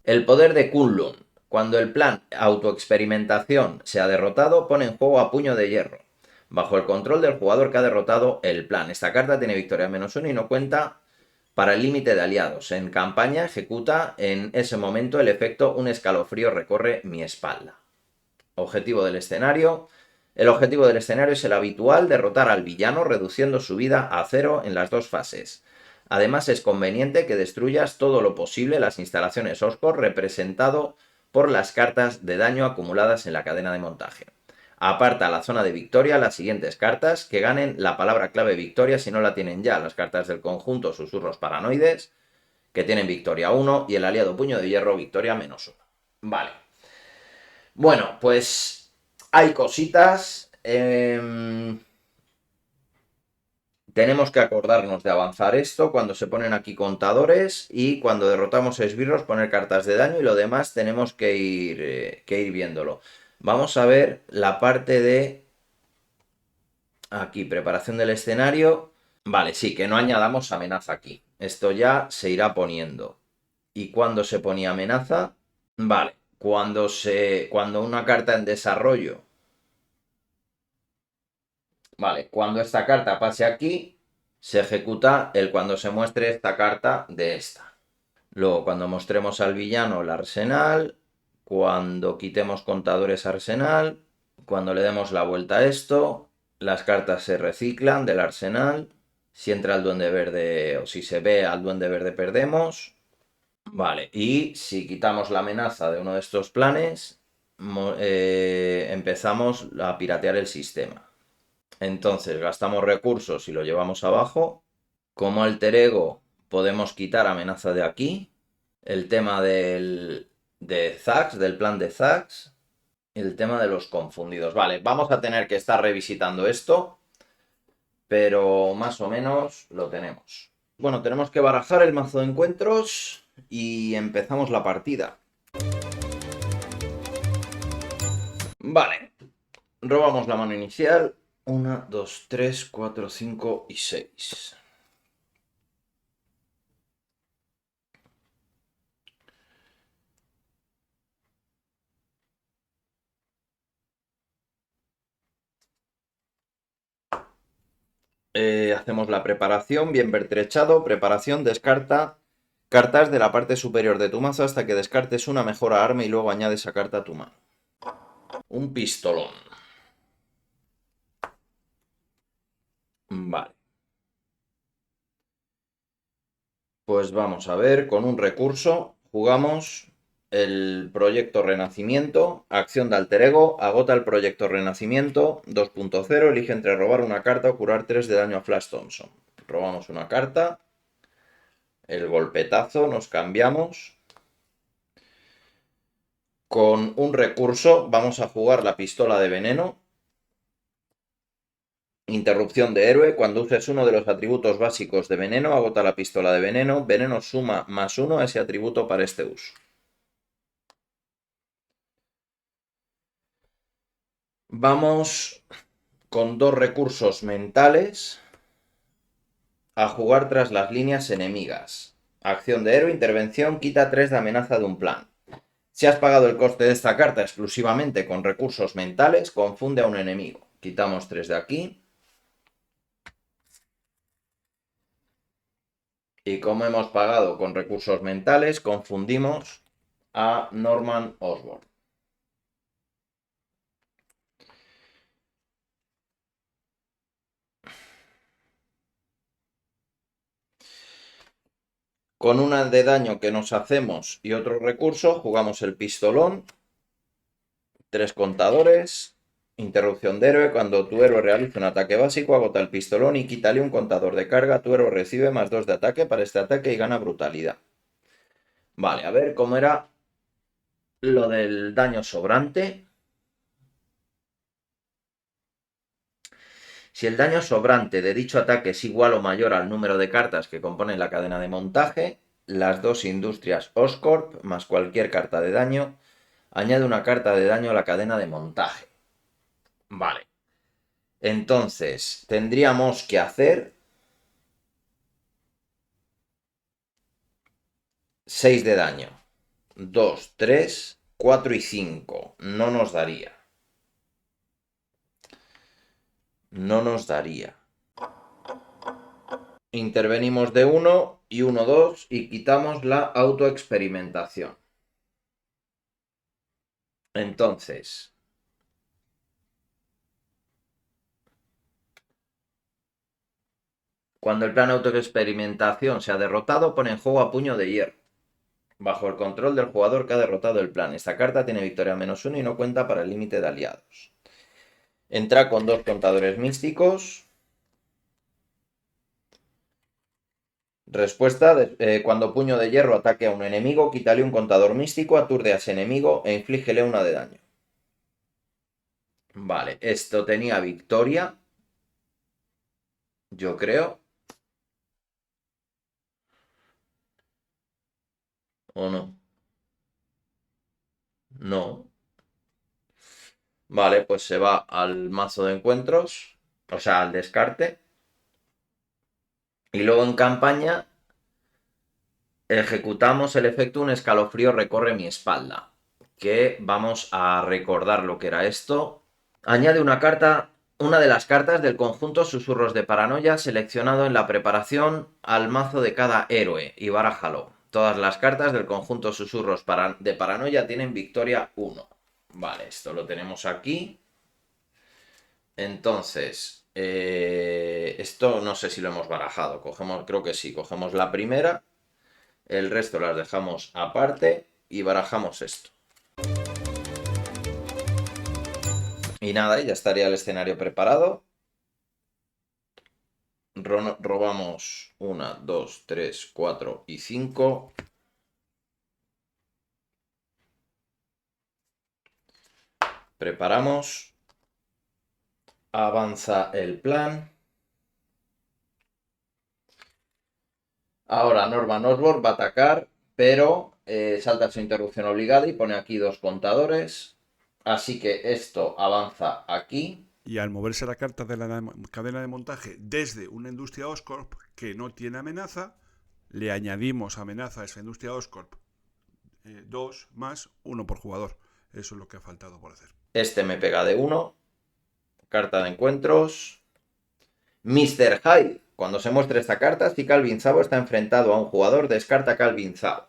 El poder de Kunlun. Cuando el plan autoexperimentación se ha derrotado, pone en juego a Puño de Hierro, bajo el control del jugador que ha derrotado el plan. Esta carta tiene victoria -1 y no cuenta para el límite de aliados. En campaña ejecuta en ese momento el efecto un escalofrío recorre mi espalda. Objetivo del escenario. El objetivo del escenario es el habitual, derrotar al villano reduciendo su vida a 0 en las 2 fases. Además es conveniente que destruyas todo lo posible las instalaciones Oscorp representado por las cartas de daño acumuladas en la cadena de montaje. Aparta la zona de victoria las siguientes cartas que ganen la palabra clave victoria si no la tienen ya. Las cartas del conjunto Susurros Paranoides, que tienen victoria 1, y el aliado Puño de Hierro victoria -1. Vale. Bueno, pues hay cositas. Tenemos que acordarnos de avanzar esto cuando se ponen aquí contadores y cuando derrotamos esbirros poner cartas de daño y lo demás tenemos que ir viéndolo. Vamos a ver la parte de aquí, preparación del escenario. Vale, sí, que no añadamos amenaza aquí. Esto ya se irá poniendo. ¿Y cuándo se ponía amenaza? Vale, cuando una carta en desarrollo. Vale, cuando esta carta pase aquí, se ejecuta el cuando se muestre esta carta de esta. Luego, cuando mostremos al villano el arsenal, cuando quitemos contadores arsenal, cuando le demos la vuelta a esto, las cartas se reciclan del arsenal. Si entra el duende verde o si se ve al duende verde perdemos. Vale, y si quitamos la amenaza de uno de estos planes, empezamos a piratear el sistema. Entonces gastamos recursos y lo llevamos abajo. Como alter ego podemos quitar amenaza de aquí. El tema de Zax, del plan de Zax. El tema de los confundidos. Vale, vamos a tener que estar revisitando esto. Pero más o menos lo tenemos. Bueno, tenemos que barajar el mazo de encuentros y empezamos la partida. Vale. Robamos la mano inicial. 1, 2, 3, 4, 5 y 6. Hacemos la preparación, bien pertrechado. Preparación, descarta cartas de la parte superior de tu mazo hasta que descartes una mejora arma y luego añades esa carta a tu mano. Un pistolón. Vale. Pues vamos a ver, con un recurso jugamos el proyecto Renacimiento, acción de alter ego, agota el proyecto Renacimiento 2.0, elige entre robar una carta o curar 3 de daño a Flash Thompson. Robamos una carta, el golpetazo, nos cambiamos. Con un recurso vamos a jugar la pistola de veneno. Interrupción de héroe. Cuando uses uno de los atributos básicos de veneno, agota la pistola de veneno. Veneno suma +1 a ese atributo para este uso. Vamos con 2 recursos mentales a jugar tras las líneas enemigas. Acción de héroe, intervención, quita 3 de amenaza de un plan. Si has pagado el coste de esta carta exclusivamente con recursos mentales, confunde a un enemigo. Quitamos 3 de aquí. Y como hemos pagado con recursos mentales, confundimos a Norman Osborn. Con una de daño que nos hacemos y otro recurso, jugamos el pistolón. 3 contadores. Interrupción de héroe. Cuando tu héroe realiza un ataque básico, agota el pistolón y quítale un contador de carga. Tu héroe recibe +2 de ataque para este ataque y gana brutalidad. Vale, a ver cómo era lo del daño sobrante. Si el daño sobrante de dicho ataque es igual o mayor al número de cartas que componen la cadena de montaje, las dos industrias Oscorp más cualquier carta de daño añade una carta de daño a la cadena de montaje. Vale. Entonces, tendríamos que hacer 6 de daño. 2, 3, 4 y 5. No nos daría. No nos daría. Intervenimos de 1 y 1, 2 y quitamos la autoexperimentación. Entonces, cuando el plan autoexperimentación sea derrotado, pone en juego a puño de hierro. Bajo el control del jugador que ha derrotado el plan. Esta carta tiene victoria -1 y no cuenta para el límite de aliados. Entra con 2 contadores místicos. Respuesta, cuando puño de hierro ataque a un enemigo, quítale un contador místico, aturde a ese enemigo e inflígele 1 de daño. Vale, esto tenía victoria. Yo creo. ¿O no? No. Vale, pues se va al mazo de encuentros. O sea, al descarte. Y luego en campaña ejecutamos el efecto un escalofrío recorre mi espalda. Que vamos a recordar lo que era esto. Añade una carta, una de las cartas del conjunto Susurros de Paranoia seleccionado en la preparación al mazo de cada héroe y barájalo. Todas las cartas del conjunto Susurros de Paranoia tienen victoria 1. Vale, esto lo tenemos aquí. Entonces, esto no sé si lo hemos barajado. Creo que sí, cogemos la primera. El resto las dejamos aparte y barajamos esto. Y nada, ya estaría el escenario preparado. Robamos 1, 2, 3, 4 y 5. Preparamos. Avanza el plan. Ahora Norman Osborn va a atacar, pero salta su interrupción obligada y pone aquí 2 contadores. Así que esto avanza aquí. Y al moverse la carta de la cadena de montaje desde una industria Oscorp que no tiene amenaza, le añadimos amenaza a esa industria Oscorp 2 más 1 por jugador. Eso es lo que ha faltado por hacer. Este me pega de 1. Carta de encuentros. Mr. Hyde. Cuando se muestre esta carta, si Calvin Zabo está enfrentado a un jugador, descarta a Calvin Zabo.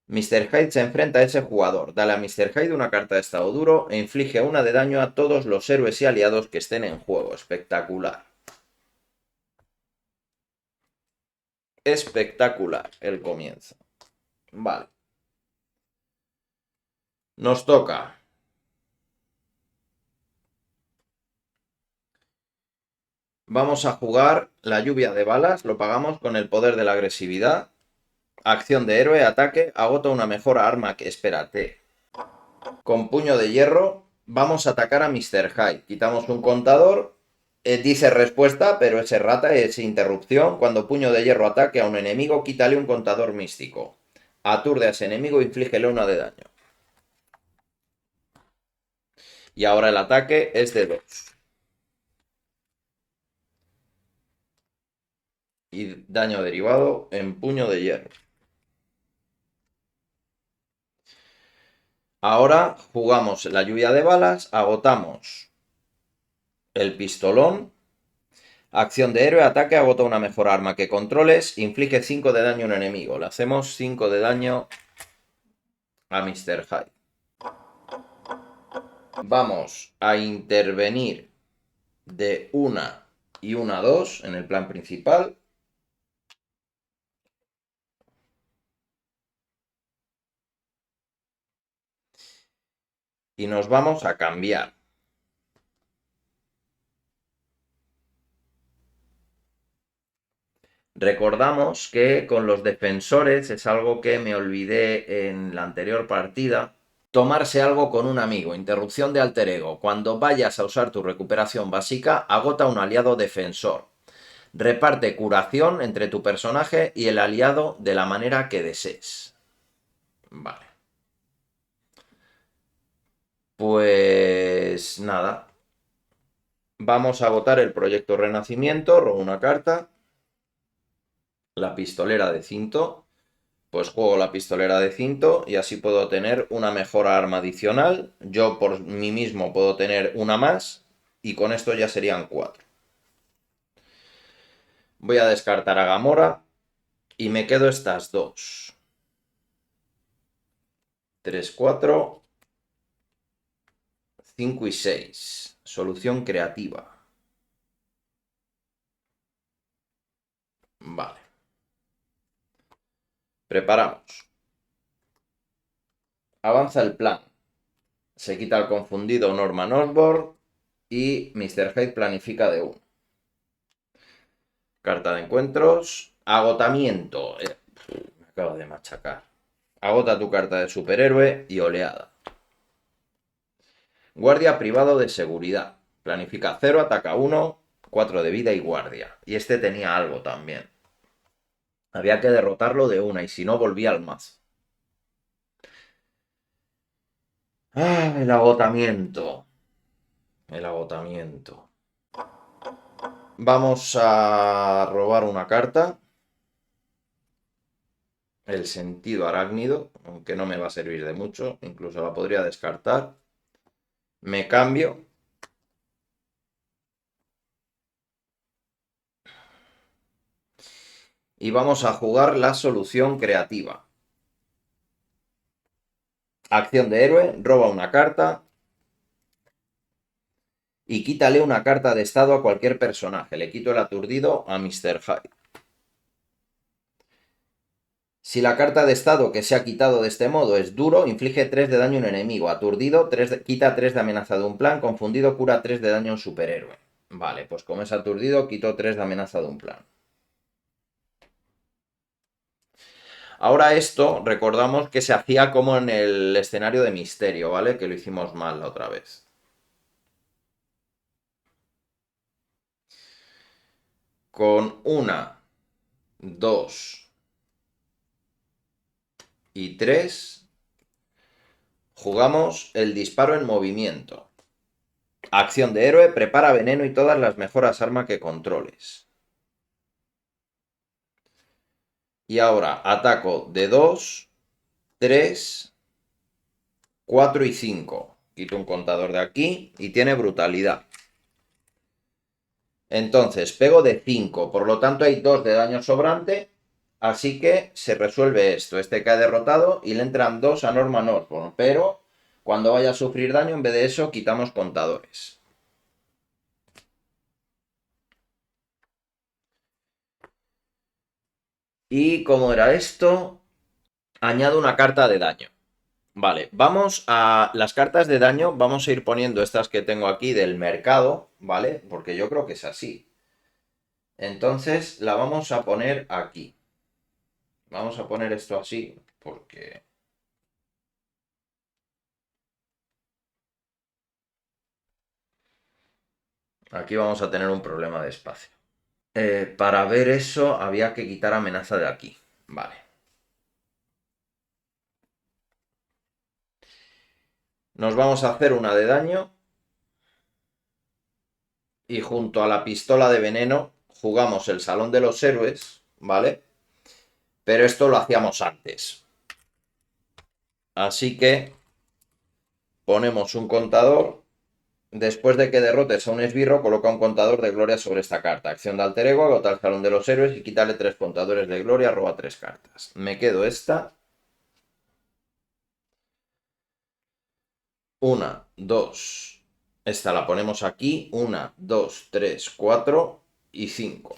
Mr. Hyde se enfrenta a ese jugador. Dale a Mr. Hyde una carta de estado duro e inflige 1 de daño a todos los héroes y aliados que estén en juego. Espectacular. Espectacular el comienzo. Vale. Nos toca. Vamos a jugar la lluvia de balas. Lo pagamos con el poder de la agresividad. Acción de héroe, ataque, agota una mejor arma que... Espérate. Con puño de hierro vamos a atacar a Mr. Hyde. Quitamos un contador. Dice respuesta, pero es errata, es interrupción. Cuando puño de hierro ataque a un enemigo, quítale un contador místico. Aturde a ese enemigo e inflígele 1 de daño. Y ahora el ataque es de 2. Y daño derivado en puño de hierro. Ahora jugamos la lluvia de balas, agotamos el pistolón. Acción de héroe, ataque, agota una mejor arma que controles, inflige 5 de daño a un enemigo. Le hacemos 5 de daño a Mr. Hyde. Vamos a intervenir de 1 y 1 a 2 en el plan principal. Y nos vamos a cambiar. Recordamos que con los defensores es algo que me olvidé en la anterior partida. Tomarse algo con un amigo, interrupción de alter ego. Cuando vayas a usar tu recuperación básica, agota un aliado defensor. Reparte curación entre tu personaje y el aliado de la manera que desees. Vale. Pues nada. Vamos a agotar el proyecto Renacimiento, robo una carta. La pistolera de cinto. Pues juego la pistolera de cinto y así puedo tener una mejor arma adicional. Yo por mí mismo puedo tener una más y con esto ya serían 4. Voy a descartar a Gamora y me quedo estas dos. 3, 4, 5 y 6. Solución creativa. Vale. Preparamos. Avanza el plan. Se quita el confundido Norman Osborn y Mr. Hyde planifica de 1. Carta de encuentros. Agotamiento. Me acabo de machacar. Agota tu carta de superhéroe y oleada. Guardia privado de seguridad. Planifica 0, ataca 1, 4 de vida y guardia. Y este tenía algo también. Había que derrotarlo de una y si no volvía al mazo. Ah, el agotamiento. El agotamiento. Vamos a robar una carta. El sentido arácnido, aunque no me va a servir de mucho, incluso la podría descartar. Me cambio. Y vamos a jugar la solución creativa. Acción de héroe, roba una carta y quítale una carta de estado a cualquier personaje. Le quito el aturdido a Mr. Hyde. Si la carta de estado que se ha quitado de este modo es duro, inflige 3 de daño a un enemigo. Aturdido, quita 3 de amenaza de un plan. Confundido, cura 3 de daño a un superhéroe. Vale, pues como es aturdido, quito 3 de amenaza de un plan. Ahora esto, recordamos que se hacía como en el escenario de misterio, ¿vale? Que lo hicimos mal la otra vez. Con 1, 2 y 3 jugamos el disparo en movimiento. Acción de héroe, prepara veneno y todas las mejoras armas que controles. Y ahora ataco de 2, 3, 4 y 5. Quito un contador de aquí y tiene brutalidad. Entonces pego de 5, por lo tanto hay 2 de daño sobrante, así que se resuelve esto. Este cae derrotado y le entran 2 a Norman Osborn, pero cuando vaya a sufrir daño, en vez de eso, quitamos contadores. ¿Y cómo era esto? Añado una carta de daño. Vale, vamos a las cartas de daño, vamos a ir poniendo estas que tengo aquí del mercado, ¿vale? Porque yo creo que es así. Entonces la vamos a poner aquí. Vamos a poner esto así, porque... aquí vamos a tener un problema de espacio. Para ver eso había que quitar amenaza de aquí. Vale. Nos vamos a hacer una de daño. Y junto a la pistola de veneno jugamos el Salón de los Héroes, ¿vale? Pero esto lo hacíamos antes. Así que ponemos un contador. Después de que derrotes a un esbirro, coloca un contador de gloria sobre esta carta. Acción de alter ego, agota el Salón de los Héroes y quítale 3 contadores de gloria, roba 3 cartas. Me quedo esta. 1, 2. Esta la ponemos aquí. 1, 2, 3, 4 y 5.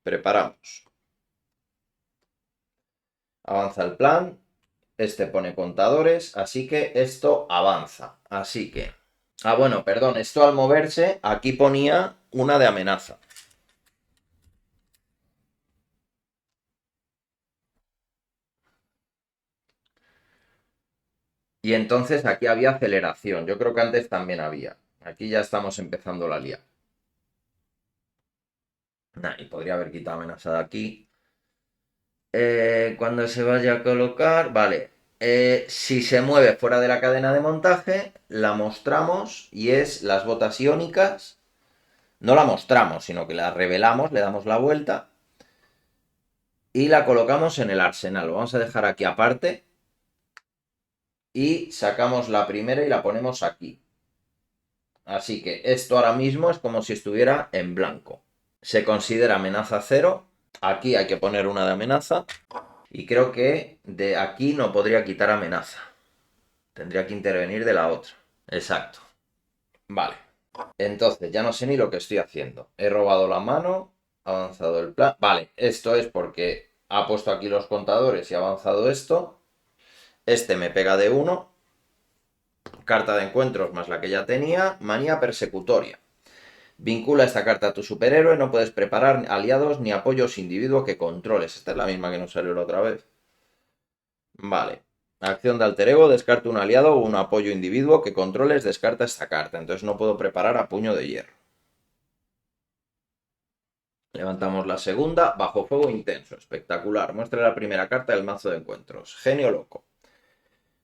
Preparamos. Avanza el plan. Este pone contadores, así que esto avanza. Así que Ah, bueno, perdón, esto al moverse, aquí ponía una de amenaza. Y entonces aquí había aceleración. Yo creo que antes también había. Aquí ya estamos empezando la liga. Nah, y podría haber quitado amenaza de aquí. Cuando se vaya a colocar, vale. Si se mueve fuera de la cadena de montaje, la mostramos y es las botas iónicas. No la mostramos, sino que la revelamos, le damos la vuelta y la colocamos en el arsenal. Lo vamos a dejar aquí aparte y sacamos la primera y la ponemos aquí. Así que esto ahora mismo es como si estuviera en blanco. Se considera amenaza 0. Aquí hay que poner una de amenaza. Y creo que de aquí no podría quitar amenaza. Tendría que intervenir de la otra. Exacto. Vale. Entonces, ya no sé ni lo que estoy haciendo. He robado la mano, ha avanzado el plan. Vale, esto es porque ha puesto aquí los contadores y ha avanzado esto. Este me pega de 1. Carta de encuentros más la que ya tenía. Manía persecutoria. Vincula esta carta a tu superhéroe. No puedes preparar aliados ni apoyos individuo que controles. Esta es la misma que nos salió la otra vez. Vale. Acción de alter ego. Descarta un aliado o un apoyo individuo que controles. Descarta esta carta. Entonces no puedo preparar a puño de hierro. Levantamos la segunda. Bajo fuego intenso. Espectacular. Muestra la primera carta del mazo de encuentros. Genio loco.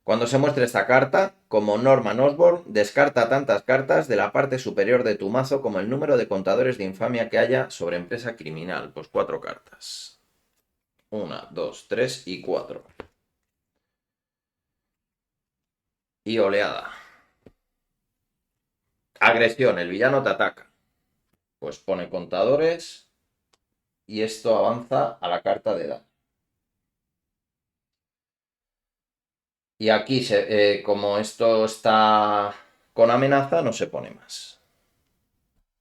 Cuando se muestre esta carta, como Norman Osborn, descarta tantas cartas de la parte superior de tu mazo como el número de contadores de infamia que haya sobre empresa criminal. Pues 4 cartas. 1, 2, 3 y 4. Y oleada. Agresión, el villano te ataca. Pues pone contadores y esto avanza a la carta de daño. Y aquí, como esto está con amenaza, no se pone más.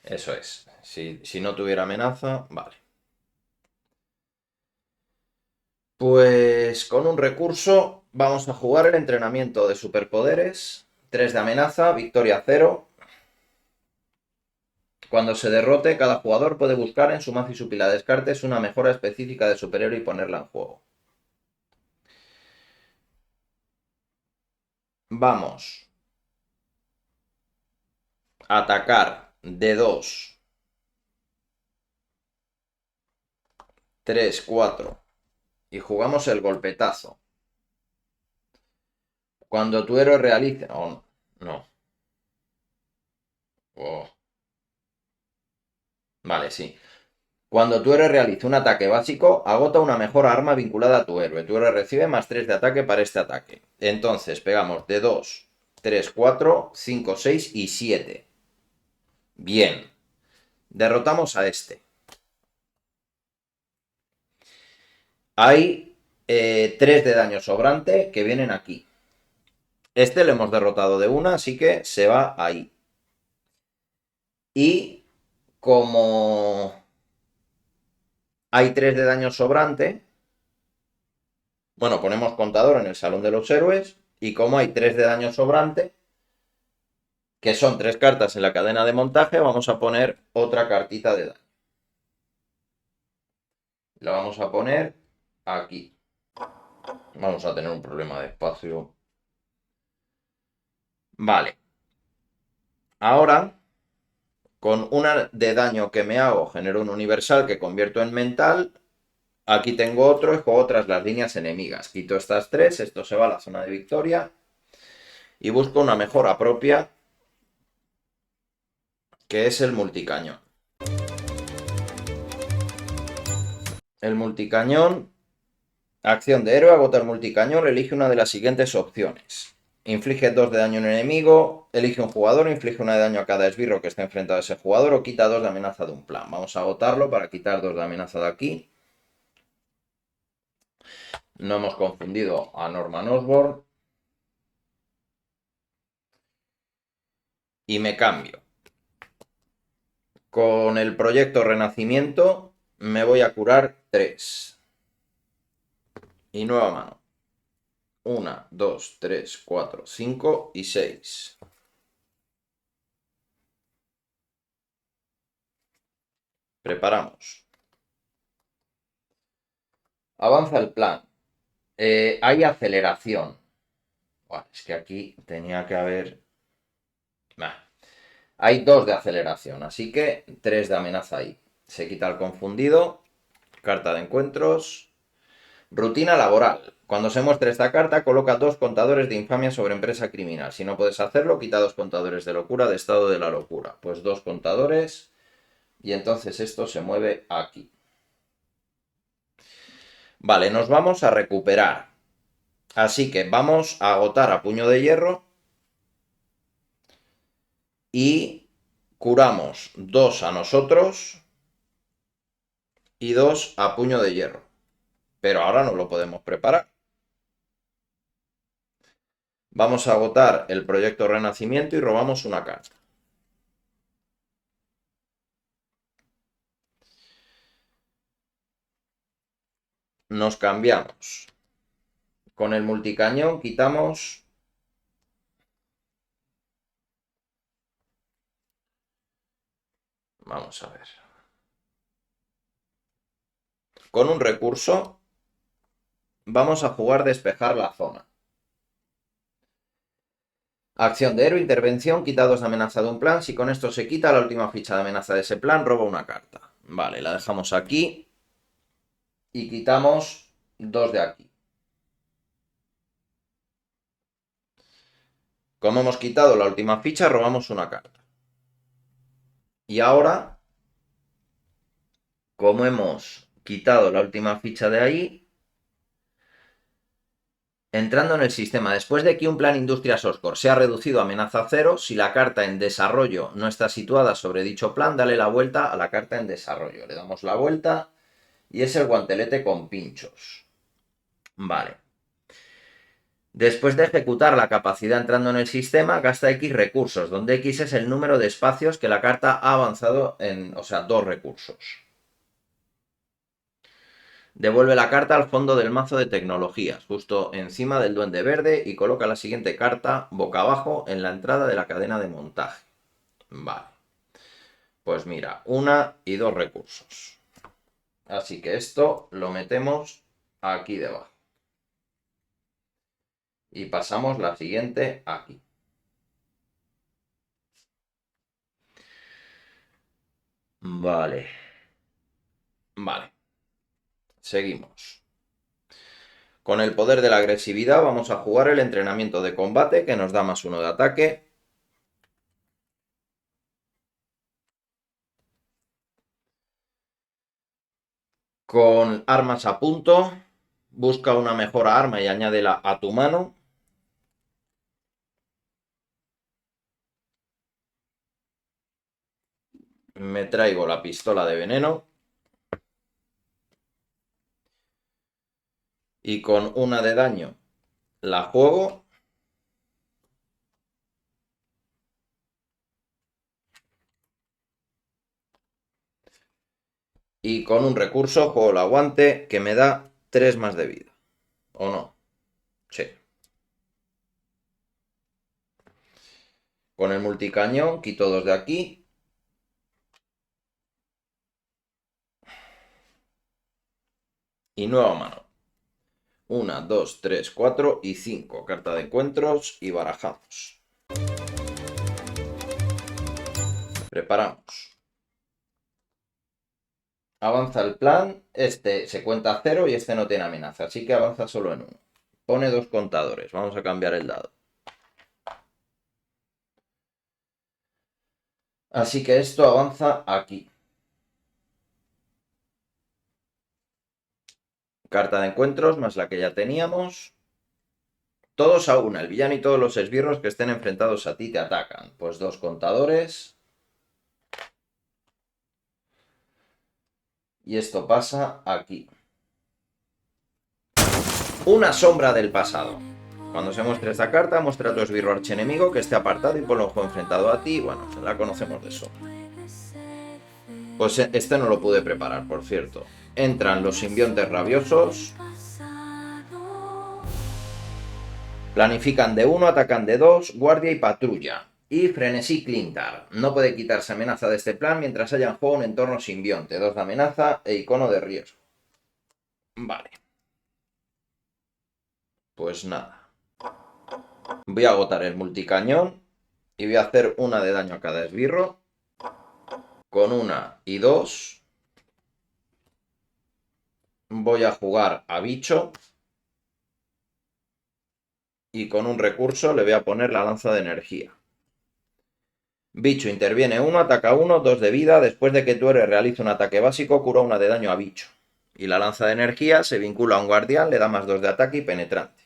Eso es. Si no tuviera amenaza, vale. Pues con un recurso vamos a jugar el entrenamiento de superpoderes. 3 de amenaza, victoria 0. Cuando se derrote, cada jugador puede buscar en su mazo y su pila de descartes una mejora específica de superhéroe y ponerla en juego. Vamos a atacar de 2, 3, 4 y jugamos el golpetazo. Cuando tu héroe realice... Oh, no. Oh. Vale, sí. Cuando tu héroe realice un ataque básico, agota una mejor arma vinculada a tu héroe. Tu héroe recibe más 3 de ataque para este ataque. Entonces pegamos de 2, 3, 4, 5, 6 y 7. Bien. Derrotamos a este. Hay 3 de daño sobrante que vienen aquí. Este lo hemos derrotado de una, así que se va ahí. Y como hay 3 de daño sobrante, bueno, ponemos contador en el Salón de los Héroes. Y como hay 3 de daño sobrante, que son 3 cartas en la cadena de montaje, vamos a poner otra cartita de daño. La vamos a poner aquí. Vamos a tener un problema de espacio. Vale. Ahora, con una de daño que me hago, genero un universal que convierto en mental. Aquí tengo otro y juego tras las líneas enemigas. Quito estas 3, esto se va a la zona de victoria. Y busco una mejora propia, que es el multicañón. El multicañón, acción de héroe, agota el multicañón, elige una de las siguientes opciones. Inflige 2 de daño a un enemigo, elige un jugador, inflige 1 de daño a cada esbirro que esté enfrentado a ese jugador o quita 2 de amenaza de un plan. Vamos a agotarlo para quitar 2 de amenaza de aquí. No hemos confundido a Norman Osborn. Y me cambio. Con el proyecto Renacimiento me voy a curar 3. Y nueva mano. 1, 2, 3, 4, 5 y 6. Preparamos. Avanza el plan. Hay aceleración. Buah, es que aquí tenía que haber... Nah. Hay 2 de aceleración, así que 3 de amenaza ahí. Se quita el confundido. Carta de encuentros. Rutina laboral. Cuando se muestre esta carta, coloca 2 contadores de infamia sobre empresa criminal. Si no puedes hacerlo, quita 2 contadores de locura de estado de la locura. Pues 2 contadores. Y entonces esto se mueve aquí. Vale, nos vamos a recuperar. Así que vamos a agotar a puño de hierro. Y curamos 2 a nosotros. Y 2 a puño de hierro. Pero ahora no lo podemos preparar. Vamos a agotar el proyecto Renacimiento y robamos una carta. Nos cambiamos. Con el multicañón quitamos... Vamos a ver. Con un recurso vamos a jugar despejar la zona. Acción de héroe, intervención, quita 2 de amenaza de un plan. Si con esto se quita la última ficha de amenaza de ese plan, roba una carta. Vale, la dejamos aquí. Y quitamos 2 de aquí. Como hemos quitado la última ficha, robamos una carta. Y ahora, como hemos quitado la última ficha de ahí, entrando en el sistema, después de que un plan Industrias Oscor sea reducido a amenaza 0, si la carta en desarrollo no está situada sobre dicho plan, dale la vuelta a la carta en desarrollo. Le damos la vuelta y es el guantelete con pinchos. Vale. Después de ejecutar la capacidad entrando en el sistema, gasta X recursos, donde X es el número de espacios que la carta ha avanzado en, o sea, 2 recursos. Devuelve la carta al fondo del mazo de tecnologías, justo encima del duende verde, y coloca la siguiente carta boca abajo en la entrada de la cadena de montaje. Vale. Pues mira, 1 y 2 recursos. Así que esto lo metemos aquí debajo. Y pasamos la siguiente aquí. Vale. Vale. Seguimos. Con el poder de la agresividad vamos a jugar el entrenamiento de combate, que nos da +1 de ataque. Con armas a punto, busca una mejor arma y añádela a tu mano. Me traigo la pistola de veneno. Y con 1 de daño la juego. Y con un recurso juego el aguante, que me da 3 más de vida. ¿O no? Sí. Con el multicañón quito 2 de aquí. Y nueva mano. 1, 2, 3, 4 y 5. Carta de encuentros y barajamos. Preparamos. Avanza el plan. Este se cuenta a 0 y este no tiene amenaza. Así que avanza solo en 1. Pone 2 contadores. Vamos a cambiar el dado. Así que esto avanza aquí. Carta de encuentros más la que ya teníamos. Todos a 1. El villano y todos los esbirros que estén enfrentados a ti te atacan. Pues 2 contadores. Y esto pasa aquí. Una sombra del pasado. Cuando se muestre esta carta, muestra a tu esbirro archienemigo que esté apartado y ponlo enfrentado a ti. Bueno, la conocemos de sobra. Pues este no lo pude preparar, por cierto. Entran los simbiontes rabiosos. Planifican de 1, atacan de 2, guardia y patrulla. Y Frenesí Clintar. No puede quitarse amenaza de este plan mientras haya en juego un entorno simbionte. 2 de amenaza e icono de riesgo. Vale. Pues nada. Voy a agotar el multicañón. Y voy a hacer una de daño a cada esbirro. Con 1 y 2. Voy a jugar a bicho. Y con un recurso le voy a poner la lanza de energía. Bicho interviene 1, ataca 1, 2 de vida. Después de que tu héroe realice un ataque básico, cura 1 de daño a bicho. Y la lanza de energía se vincula a un guardián, le da más 2 de ataque y penetrante.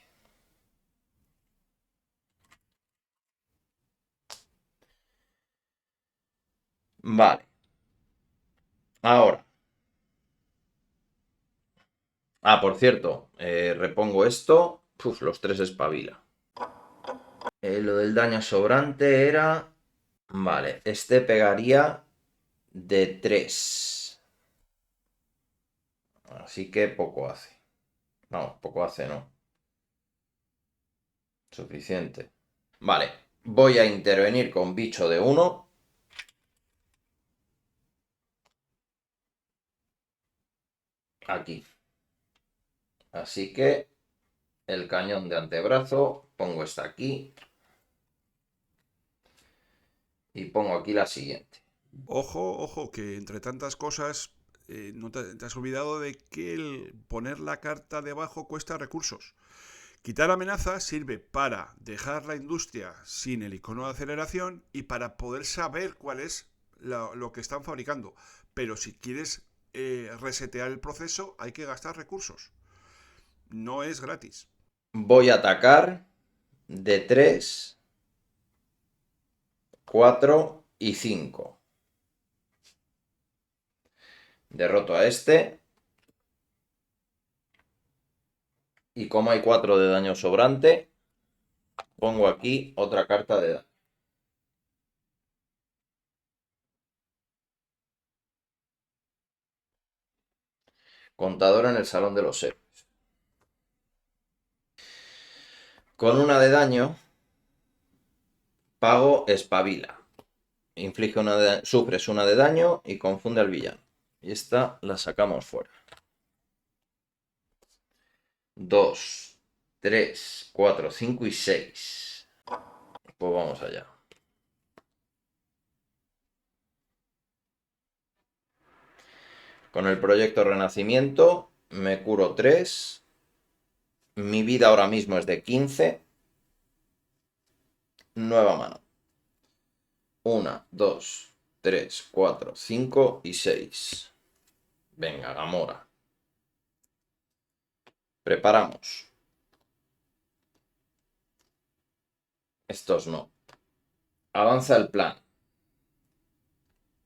Vale. Ahora. Ah, por cierto, repongo esto. Puf, los 3 espabila. Lo del daño sobrante era... Vale, este pegaría de 3. Así que poco hace. No, poco hace, no. Suficiente. Vale, voy a intervenir con bicho de 1. Aquí. Así que el cañón de antebrazo, pongo esta aquí. Y pongo aquí la siguiente. Ojo, ojo, que entre tantas cosas no te has olvidado de que el poner la carta debajo cuesta recursos. Quitar amenazas sirve para dejar la industria sin el icono de aceleración y para poder saber cuál es lo que están fabricando. Pero si quieres resetear el proceso hay que gastar recursos. No es gratis. Voy a atacar de 3, 4 y 5. Derroto a este. Y como hay 4 de daño sobrante, pongo aquí otra carta de daño. Contador en el salón de los héroes. Con 1 de daño, pago espabila. Inflige sufres 1 de daño y confunde al villano. Y esta la sacamos fuera. 2, 3, 4, 5 y 6. Pues vamos allá. Con el proyecto Renacimiento me curo 3. Mi vida ahora mismo es de 15. Nueva mano. 1, 2, 3, 4, 5 y 6. Venga, Gamora. Preparamos. Estos no. Avanza el plan.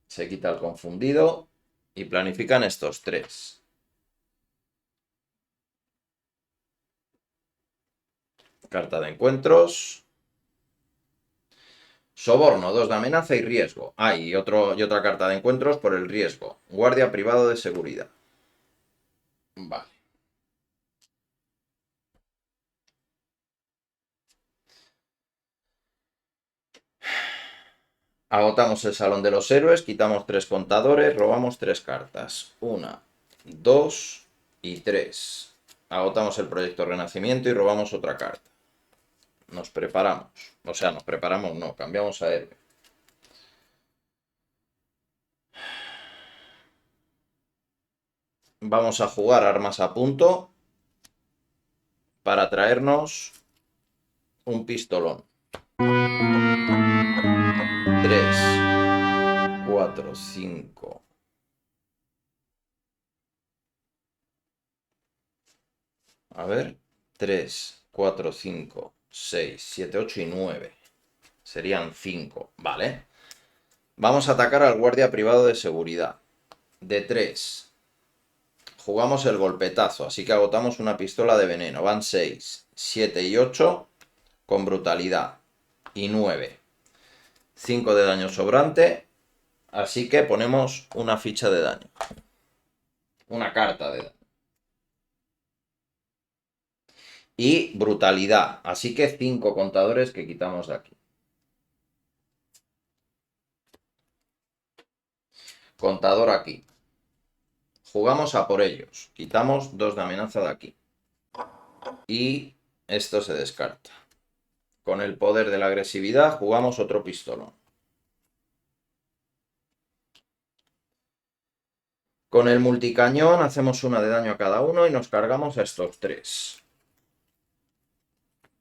Se quita el confundido y planifican estos 3. Carta de encuentros. Soborno, 2 de amenaza y riesgo. Y otra carta de encuentros por el riesgo. Guardia privado de seguridad. Vale. Agotamos el salón de los héroes, quitamos 3 contadores, robamos 3 cartas. 1, 2 y 3. Agotamos el proyecto Renacimiento y robamos otra carta. Nos preparamos. O sea, nos preparamos, no, cambiamos a héroe. Vamos a jugar armas a punto para traernos un pistolón. 3, 4, 5. A ver, 3, 4, 5, 6, 7, 8 y 9. Serían 5, vale. Vamos a atacar al guardia privado de seguridad. De 3. Jugamos el golpetazo, así que agotamos una pistola de veneno. Van 6, 7 y 8 con brutalidad. Y 9. 5 de daño sobrante. Así que ponemos una ficha de daño. Una carta de daño. Y brutalidad. Así que 5 contadores que quitamos de aquí. Contador aquí. Jugamos a por ellos. Quitamos 2 de amenaza de aquí. Y esto se descarta. Con el poder de la agresividad jugamos otro pistolón. Con el multicañón hacemos 1 de daño a cada uno y nos cargamos a estos 3.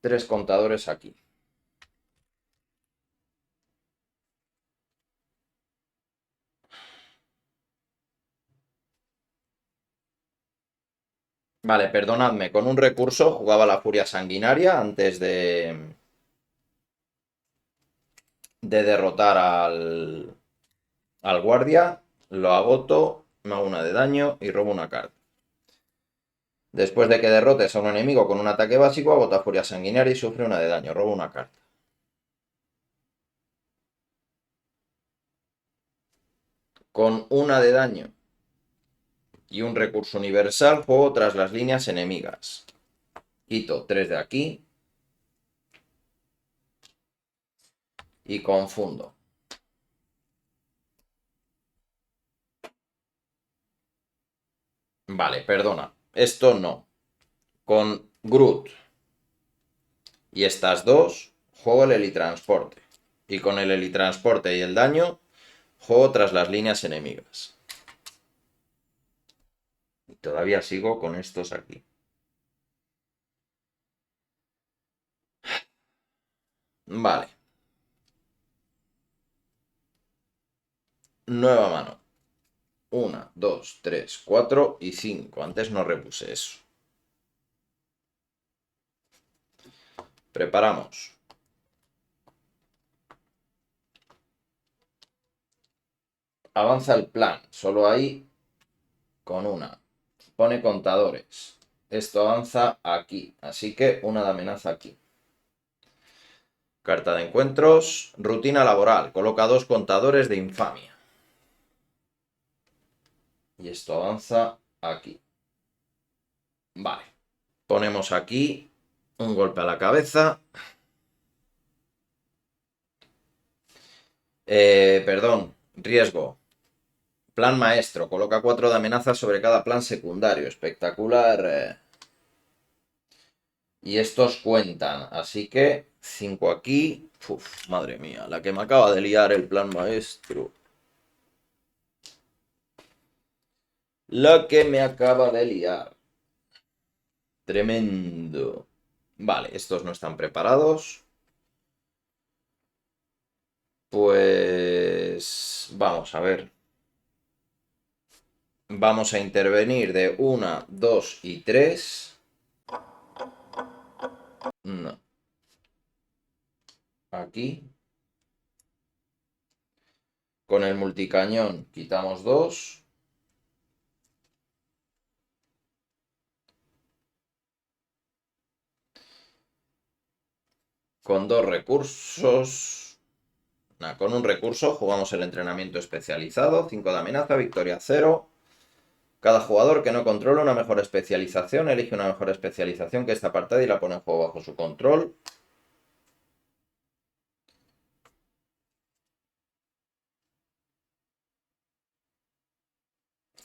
3 contadores aquí. Vale, perdonadme, con un recurso jugaba la furia sanguinaria antes de derrotar al guardia. Lo agoto, me hago 1 de daño y robo una carta. Después de que derrotes a un enemigo con un ataque básico, agota furia sanguinaria y sufre 1 de daño, robo una carta. Con 1 de daño y un recurso universal juego tras las líneas enemigas. Quito 3 de aquí y confundo. Vale, perdona. Esto no. Con Groot y estas dos, juego el helitransporte. Y con el helitransporte y el daño, juego tras las líneas enemigas. Y todavía sigo con estos aquí. Vale. Nueva mano. 1, 2, 3, 4 y 5. Antes no repuse eso. Preparamos. Avanza el plan. Solo ahí con 1. Pone contadores. Esto avanza aquí. Así que 1 de amenaza aquí. Carta de encuentros. Rutina laboral. Coloca 2 contadores de infamia. Y esto avanza aquí. Vale. Ponemos aquí un golpe a la cabeza. Perdón. Riesgo. Plan maestro. Coloca 4 de amenaza sobre cada plan secundario. Espectacular. Y estos cuentan. Así que 5 aquí. Uf, madre mía. La que me acaba de liar el plan maestro. La que me acaba de liar. Tremendo. Vale, estos no están preparados. Pues vamos a ver. Vamos a intervenir de 1, 2 y 3. No. Aquí. Con el multicañón quitamos 2. Con 2 recursos. Nah, con un recurso jugamos el entrenamiento especializado. 5 de amenaza, victoria 0. Cada jugador que no controla una mejor especialización elige una mejor especialización que esta apartada y la pone en juego bajo su control.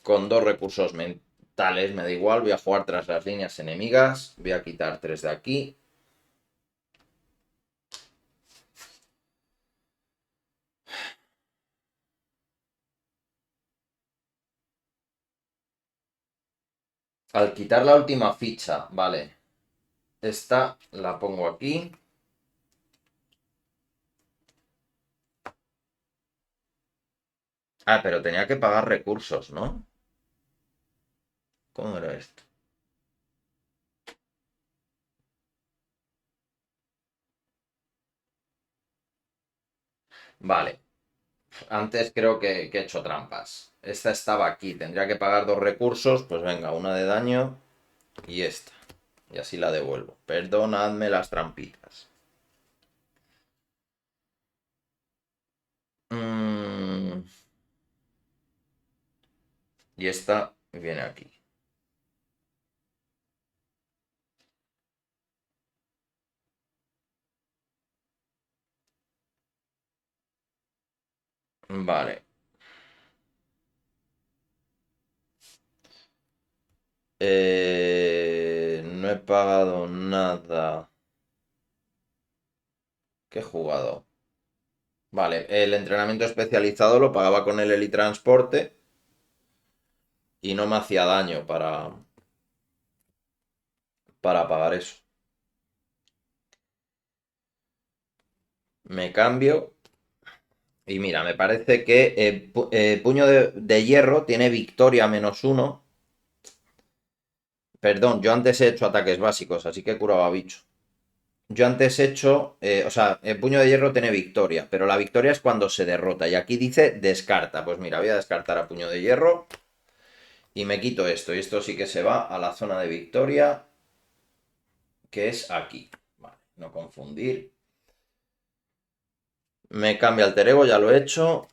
Con 2 recursos mentales me da igual. Voy a jugar tras las líneas enemigas. Voy a quitar 3 de aquí. Al quitar la última ficha, vale. Esta la pongo aquí. Ah, pero tenía que pagar recursos, ¿no? ¿Cómo era esto? Vale. Antes creo que he hecho trampas. Esta estaba aquí. Tendría que pagar 2 recursos. Pues venga, 1 de daño y esta. Y así la devuelvo. Perdonadme las trampitas. Y esta viene aquí. Vale. No he pagado nada. ¿Qué he jugado? Vale, el entrenamiento especializado lo pagaba con el Helitransporte y no me hacía daño para pagar eso. Me cambio. Y mira, me parece que Puño de Hierro tiene victoria -1. Perdón, yo antes he hecho ataques básicos, así que he curado a bicho. Yo antes he hecho, o sea, el Puño de Hierro tiene victoria, pero la victoria es cuando se derrota. Y aquí dice descarta. Pues mira, voy a descartar a Puño de Hierro y me quito esto. Y esto sí que se va a la zona de victoria, que es aquí. Vale, no confundir. Me cambia alter ego, ya lo he hecho.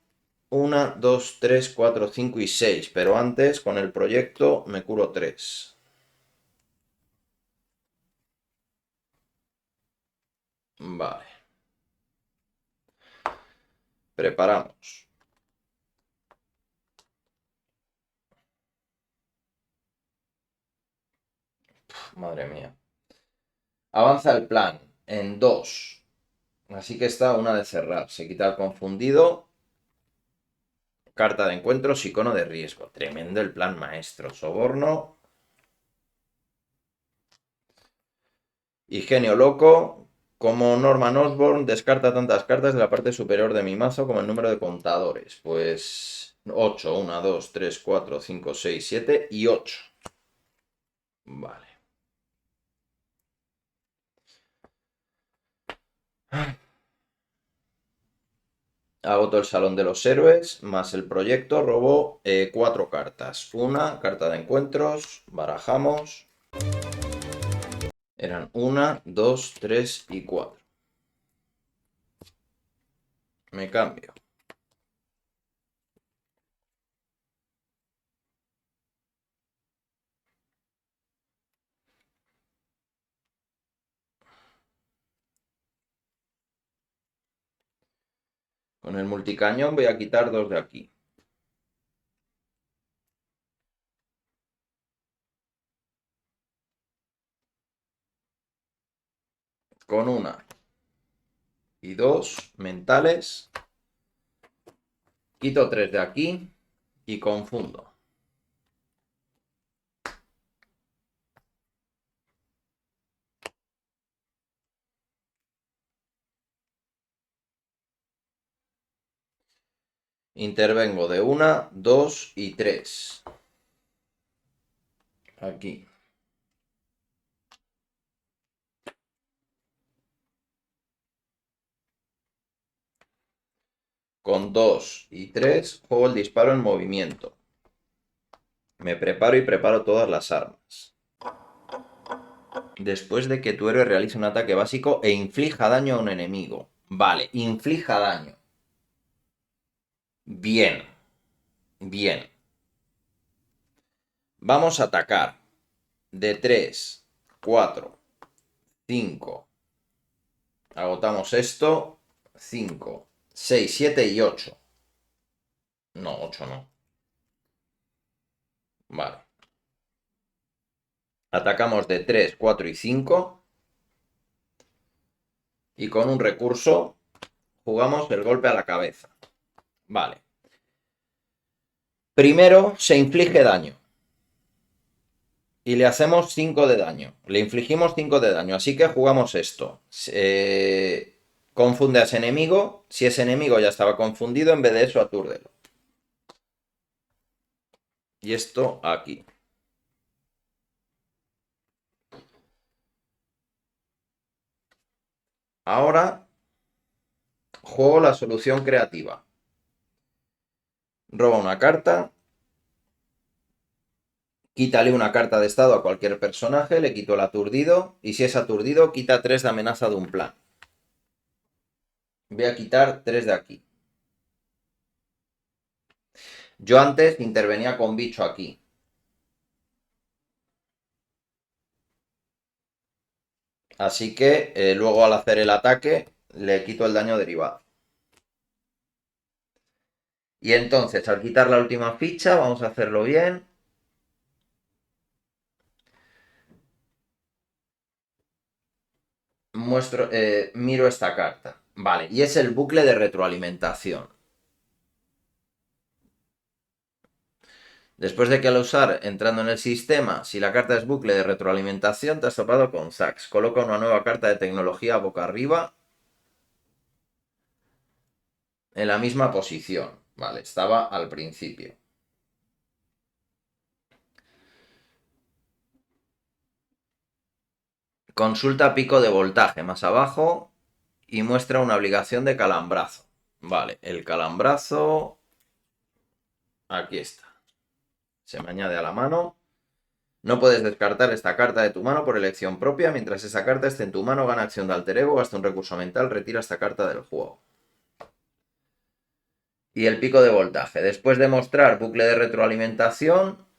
1, 2, 3, 4, 5 y 6. Pero antes, con el proyecto, me curo 3. Vale. Preparamos. Madre mía. Avanza el plan en 2. Así que está una de cerrar. Se quita el confundido. Carta de encuentros, icono de riesgo. Tremendo el plan maestro. Soborno. Y genio loco. Como Norman Osborn, descarta tantas cartas de la parte superior de mi mazo como el número de contadores. Pues 8, 1, 2, 3, 4, 5, 6, 7 y 8. Vale. Agoto el Salón de los Héroes, más el proyecto, robo 4 cartas. Una, carta de encuentros, barajamos. Eran 1, 2, 3 y 4. Me cambio. Con el multicañón voy a quitar 2 de aquí. Con 1 y 2 mentales. Quito 3 de aquí y confundo. Intervengo de 1, 2 y 3. Aquí. Con 2 y 3 juego el disparo en movimiento. Me preparo y preparo todas las armas. Después de que tu héroe realice un ataque básico e inflija daño a un enemigo. Vale, inflija daño. Bien. Bien. Vamos a atacar. De 3, 4, 5. Agotamos esto. 5, 6, 7 y 8. No, 8 no. Vale. Atacamos de 3, 4 y 5. Y con un recurso jugamos el golpe a la cabeza. Vale. Primero se inflige daño. Y le hacemos 5 de daño. Le infligimos 5 de daño. Así que jugamos esto. Confunde a ese enemigo. Si ese enemigo ya estaba confundido, en vez de eso, atúrdelo. Y esto aquí. Ahora juego la solución creativa. Roba una carta. Quítale una carta de estado a cualquier personaje. Le quito el aturdido. Y si es aturdido, quita 3 de amenaza de un plan. Voy a quitar 3 de aquí. Yo antes intervenía con bicho aquí. Así que luego al hacer el ataque le quito el daño derivado. Y entonces al quitar la última ficha, vamos a hacerlo bien. miro esta carta. Vale, y es el bucle de retroalimentación. Después de que al usar entrando en el sistema, si la carta es bucle de retroalimentación, te has topado con Zax. Coloca una nueva carta de tecnología boca arriba en la misma posición. Vale, estaba al principio. Consulta pico de voltaje más abajo y muestra una obligación de calambrazo. Vale, el calambrazo... Aquí está. Se me añade a la mano. No puedes descartar esta carta de tu mano por elección propia. Mientras esa carta esté en tu mano, gana acción de alter ego, gasta un recurso mental, retira esta carta del juego. Y el pico de voltaje. Después de mostrar bucle de retroalimentación...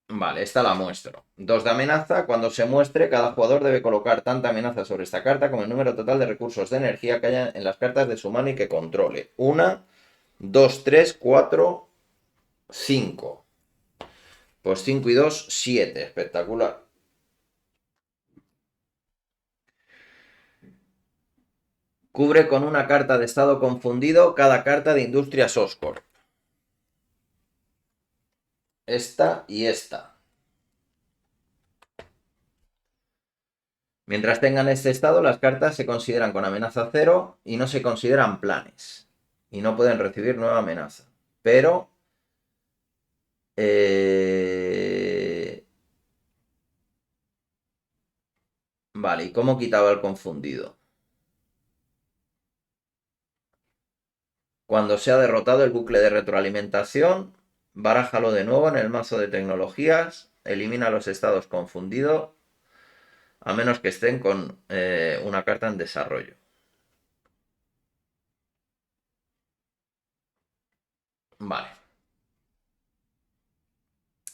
Vale, esta la muestro. 2 de amenaza. Cuando se muestre, cada jugador debe colocar tanta amenaza sobre esta carta como el número total de recursos de energía que haya en las cartas de su mano y que controle. 1, 2, 3, 4, 5. Pues 5 y 2, 7. Espectacular. Cubre con una carta de estado confundido cada carta de Industrias Oscorp. Esta y esta. Mientras tengan este estado, las cartas se consideran con amenaza 0 y no se consideran planes. Y no pueden recibir nueva amenaza. Pero... Vale, ¿y cómo quitaba el confundido? Cuando se ha derrotado el bucle de retroalimentación, barájalo de nuevo en el mazo de tecnologías, elimina los estados confundidos, a menos que estén con una carta en desarrollo. Vale.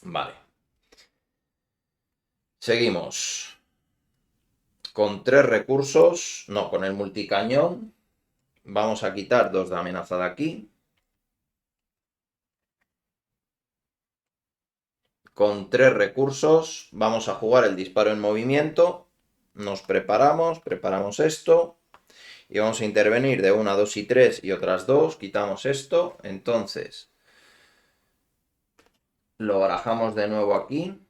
Vale. Seguimos. Con 3 recursos, no, con el multicañón. Vamos a quitar 2 de amenaza de aquí. Con 3 recursos vamos a jugar el disparo en movimiento. Nos preparamos esto. Y vamos a intervenir de 1, 2 y 3 y otras 2. Quitamos esto. Entonces, lo barajamos de nuevo aquí.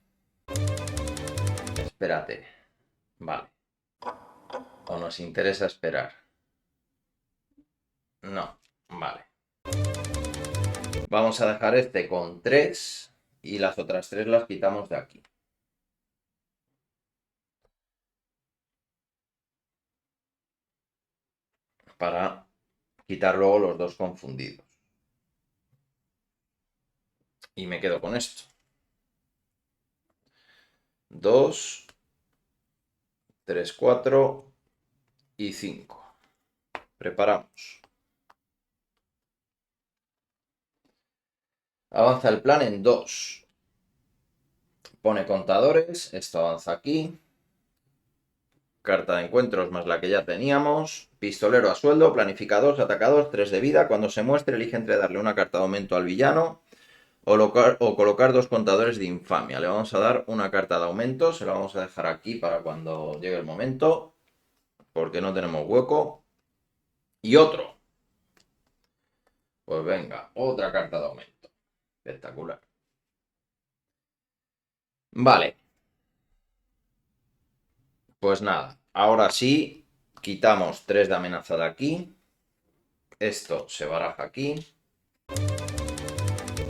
Espérate. Vale. ¿O nos interesa esperar? No. Vale. Vamos a dejar este con 3. Y las otras 3 las quitamos de aquí. Para quitar luego los 2 confundidos. Y me quedo con esto. 2, 3, 4 y 5. Preparamos. Avanza el plan en 2. Pone contadores. Esto avanza aquí. Carta de encuentros más la que ya teníamos. Pistolero a sueldo, planificador, atacador, 3 de vida. Cuando se muestre, elige entre darle una carta de aumento al villano o colocar 2 contadores de infamia. Le vamos a dar una carta de aumento. Se la vamos a dejar aquí para cuando llegue el momento. Porque no tenemos hueco. Y otro. Pues venga, otra carta de aumento. Espectacular. Vale. Pues nada, ahora sí, quitamos 3 de amenaza de aquí. Esto se baraja aquí.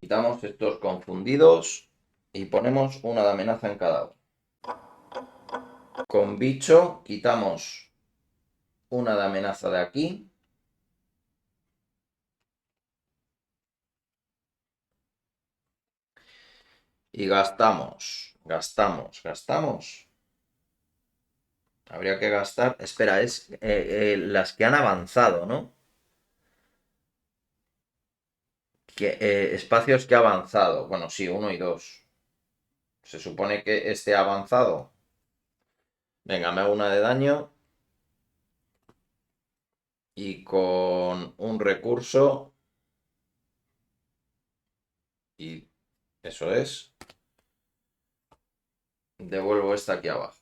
Quitamos estos confundidos y ponemos una de amenaza en cada uno. Con bicho quitamos una de amenaza de aquí. Y gastamos. Habría que gastar... Espera, es las que han avanzado, ¿no? Espacios que ha avanzado. Bueno, sí, 1 y 2. Se supone que este ha avanzado. Venga, me hago una de daño. Y con un recurso. Y eso es. Devuelvo esta aquí abajo.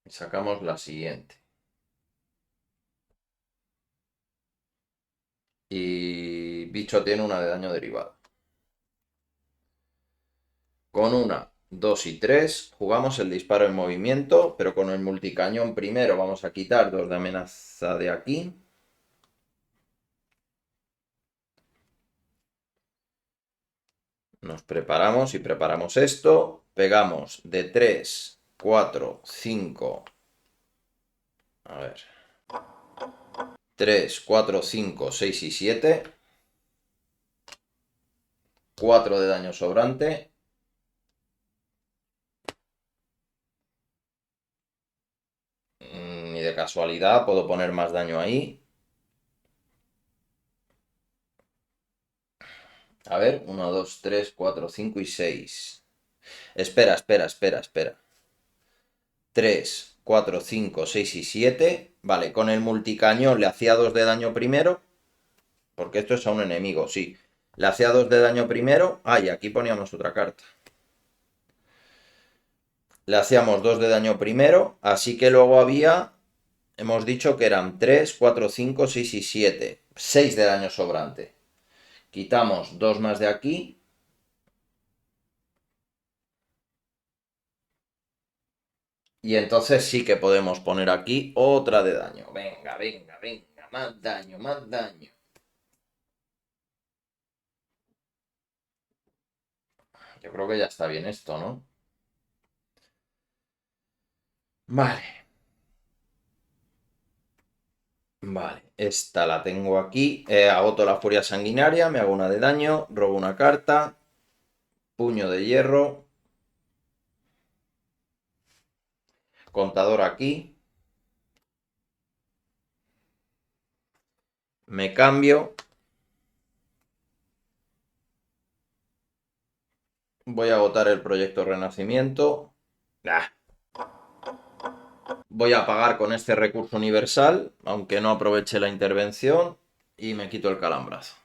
Y sacamos la siguiente. Y bicho tiene una de daño derivado. Con una, 2 y 3 jugamos el disparo en movimiento, pero con el multicañón primero vamos a quitar 2 de amenaza de aquí. Nos preparamos y preparamos esto. Pegamos de 3, 4, 5. A ver. 3, 4, 5, 6 y 7. 4 de daño sobrante. Ni de casualidad puedo poner más daño ahí. A ver, 1, 2, 3, 4, 5 y 6. Espera. 3, 4, 5, 6 y 7. Vale, con el multicañón le hacía 2 de daño primero. Porque esto es a un enemigo, sí. Le hacía 2 de daño primero. Ah, y aquí poníamos otra carta. Le hacíamos 2 de daño primero. Así que luego había... Hemos dicho que eran 3, 4, 5, 6 y 7. 6 de daño sobrante. Quitamos 2 más de aquí. Y entonces sí que podemos poner aquí otra de daño. Venga. Más daño. Yo creo que ya está bien esto, ¿no? Vale. Vale, esta la tengo aquí. Agoto la furia sanguinaria, me hago una de daño, robo una carta. Puño de hierro. Contador aquí. Me cambio. Voy a agotar el proyecto Renacimiento. Voy a pagar con este recurso universal, aunque no aproveche la intervención. Y me quito el calambrazo.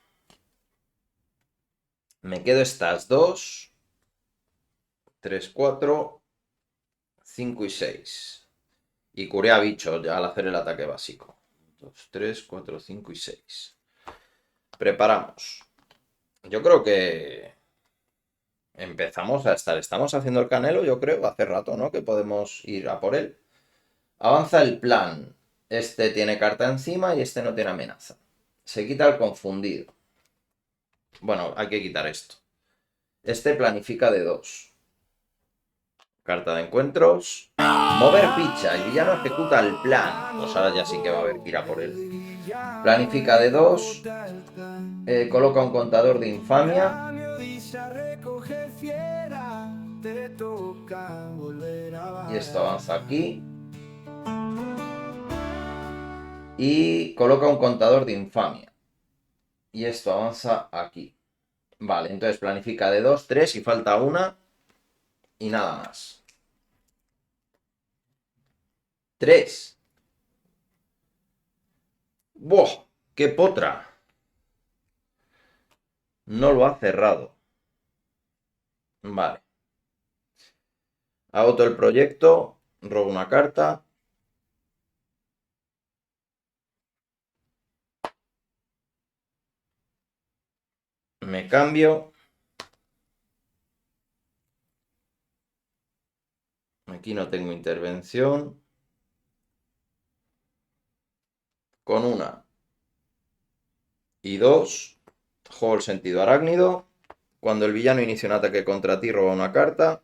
Me quedo estas 2. 3, 4. 5 y 6. Y curé a bichos ya al hacer el ataque básico. 2, 3, 4, 5 y 6. Preparamos. Yo creo que empezamos a estar. Estamos haciendo el canelo, yo creo, hace rato, ¿no? Que podemos ir a por él. Avanza el plan. Este tiene carta encima y este no tiene amenaza. Se quita el confundido. Bueno, hay que quitar esto. Este planifica de 2. Carta de encuentros. Mover ficha. El villano ejecuta el plan. Pues ahora ya sí que va a haber que ir a por él. Planifica de 2. Coloca un contador de infamia. Y esto avanza aquí. Y coloca un contador de infamia. Y esto avanza aquí. Vale, entonces planifica de 2, 3 y falta una. Y nada más. 3. ¡Buah! ¡Qué potra! No lo ha cerrado. Vale. Agoto el proyecto. Robo una carta. Me cambio. Aquí no tengo intervención. Con una y 2. Juego el sentido arácnido. Cuando el villano inicia un ataque contra ti, roba una carta.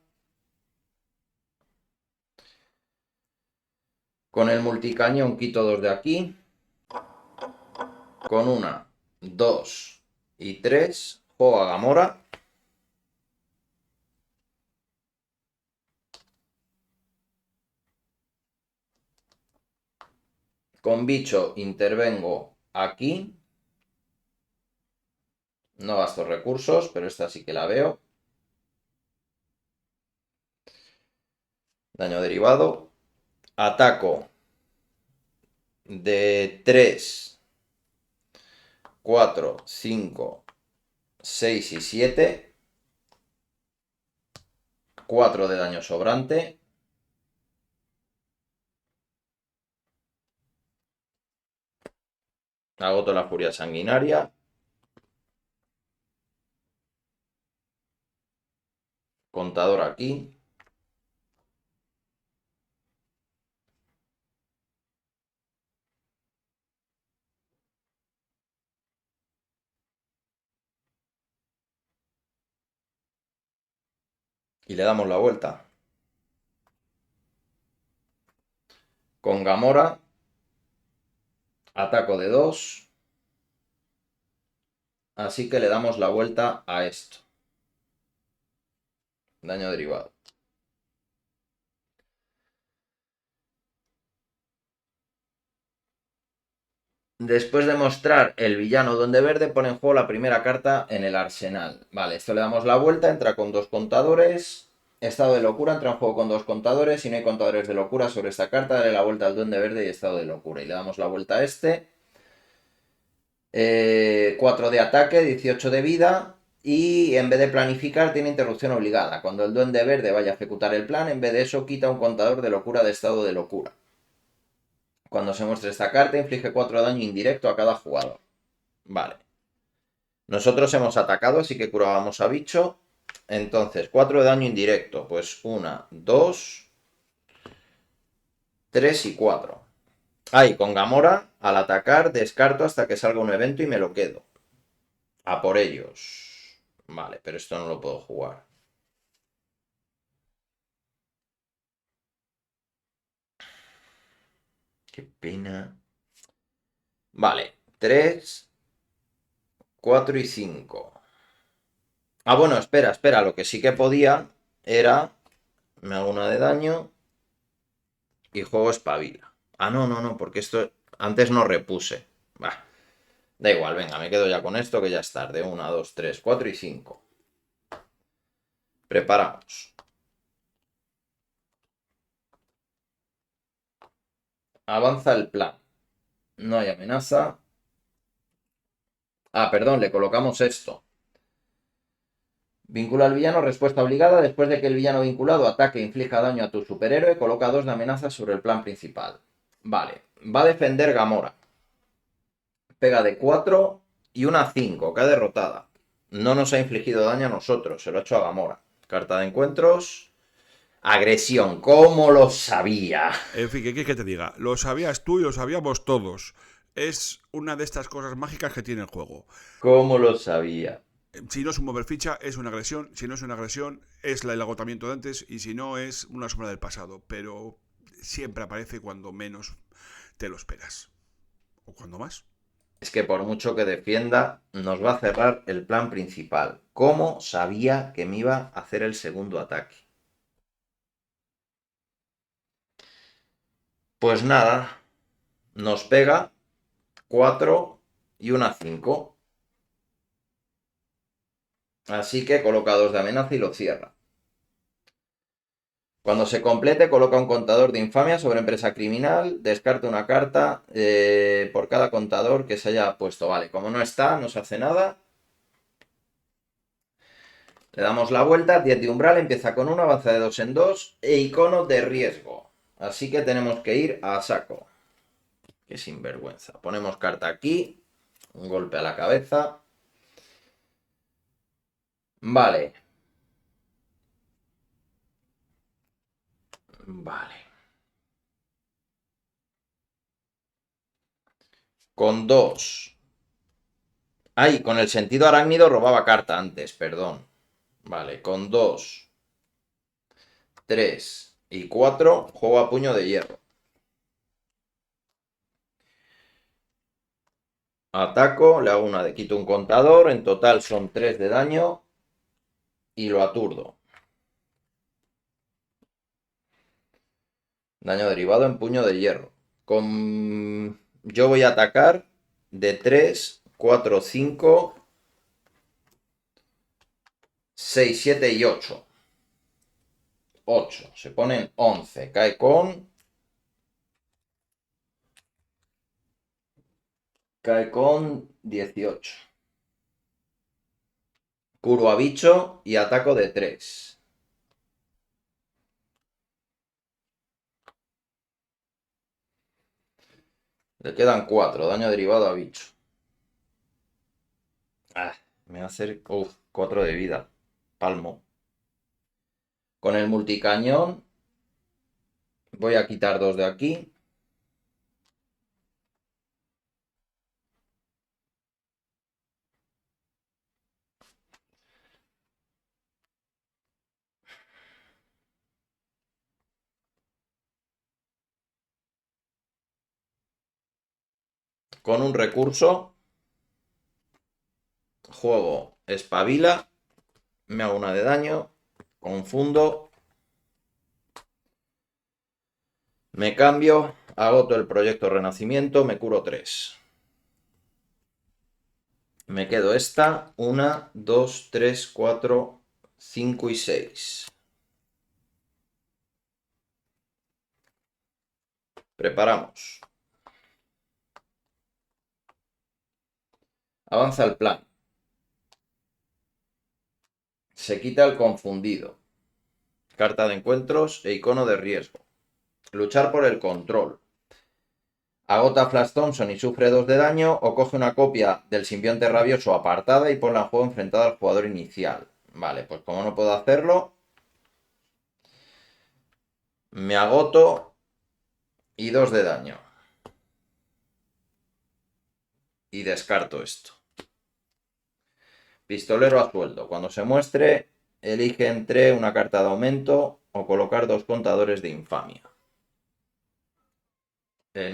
Con el multicañón quito 2 de aquí. Con una, 2 y 3. Juego a Gamora. Con bicho intervengo aquí. No gasto recursos, pero esta sí que la veo. Daño derivado. Ataco de 3, 4, 5, 6 y 7. 4 de daño sobrante. Agoto la furia sanguinaria. Contador aquí. Y le damos la vuelta. Con Gamora. Ataco de 2. Así que le damos la vuelta a esto. Daño derivado. Después de mostrar el villano Duende Verde, pone en juego la primera carta en el arsenal. Vale, esto le damos la vuelta, entra con 2 contadores. Estado de locura, entra en juego con 2 contadores. Si no hay contadores de locura sobre esta carta, dale la vuelta al Duende Verde y estado de locura. Y le damos la vuelta a este. 4 de ataque, 18 de vida. Y en vez de planificar, tiene interrupción obligada. Cuando el Duende Verde vaya a ejecutar el plan, en vez de eso, quita un contador de locura de estado de locura. Cuando se muestre esta carta, inflige 4 de daño indirecto a cada jugador. Vale. Nosotros hemos atacado, así que curábamos a bicho. Entonces, 4 de daño indirecto. Pues 1, 2, 3 y 4. Ahí, con Gamora, al atacar, descarto hasta que salga un evento y me lo quedo. A por ellos. Vale, pero esto no lo puedo jugar. Qué pena. Vale, 3, 4 y 5. Ah, bueno, espera. Lo que sí que podía era... Me hago una de daño y juego espabila. Ah, no, porque esto antes no repuse. Bah, da igual, venga, me quedo ya con esto que ya es tarde. 1, 2, 3, 4 y 5. Preparamos. Avanza el plan. No hay amenaza. Ah, perdón, le colocamos esto. Vincula al villano, respuesta obligada. Después de que el villano vinculado ataque e inflija daño a tu superhéroe, coloca 2 de amenaza sobre el plan principal. Vale, va a defender Gamora. Pega de 4 y una 5, cae derrotada. No nos ha infligido daño a nosotros, se lo ha hecho a Gamora. Carta de encuentros. Agresión, ¿cómo lo sabía? En fin, ¿qué quieres que te diga? Lo sabías tú y lo sabíamos todos. Es una de estas cosas mágicas que tiene el juego. ¿Cómo lo sabía? Si no es un mover ficha, es una agresión. Si no es una agresión, es el agotamiento de antes. Y si no, es una sombra del pasado. Pero siempre aparece cuando menos te lo esperas. O cuando más. Es que por mucho que defienda, nos va a cerrar el plan principal. ¿Cómo sabía que me iba a hacer el segundo ataque? Pues nada, nos pega 4 y una 5. Así que coloca 2 de amenaza y lo cierra. Cuando se complete, coloca un contador de infamia sobre empresa criminal, descarta una carta por cada contador que se haya puesto. Vale, como no está, no se hace nada. Le damos la vuelta, 10 de umbral, empieza con 1, avanza de 2 en 2 e icono de riesgo. Así que tenemos que ir a saco. Qué sinvergüenza. Ponemos carta aquí, un golpe a la cabeza. Vale. Vale. Con 2. Ay, con el sentido arácnido robaba carta antes, perdón. Vale, con 2, 3 y 4 juego a puño de hierro. Ataco, le hago una de quito un contador, en total son 3 de daño y lo aturdo. Daño derivado en puño de hierro. Yo voy a atacar de 3, 4, 5, 6, 7 y 8. 8. Se ponen 11. Cae con 18. Curo a bicho y ataco de 3. Le quedan 4. Daño derivado a bicho. Me va a hacer... 4 de vida. Palmo. Con el multicañón voy a quitar 2 de aquí. Con un recurso juego espabila, me hago una de daño, confundo, me cambio, agoto el proyecto renacimiento, me curo 3. Me quedo esta, 1, 2, 3, 4, 5 y 6. Preparamos. Avanza el plan. Se quita el confundido. Carta de encuentros e icono de riesgo. Luchar por el control. Agota Flash Thompson y sufre 2 de daño, o coge una copia del simbionte rabioso apartada y ponla en juego enfrentada al jugador inicial. Vale, pues como no puedo hacerlo, me agoto y 2 de daño. Y descarto esto. Pistolero a sueldo. Cuando se muestre, elige entre una carta de aumento o colocar 2 contadores de infamia.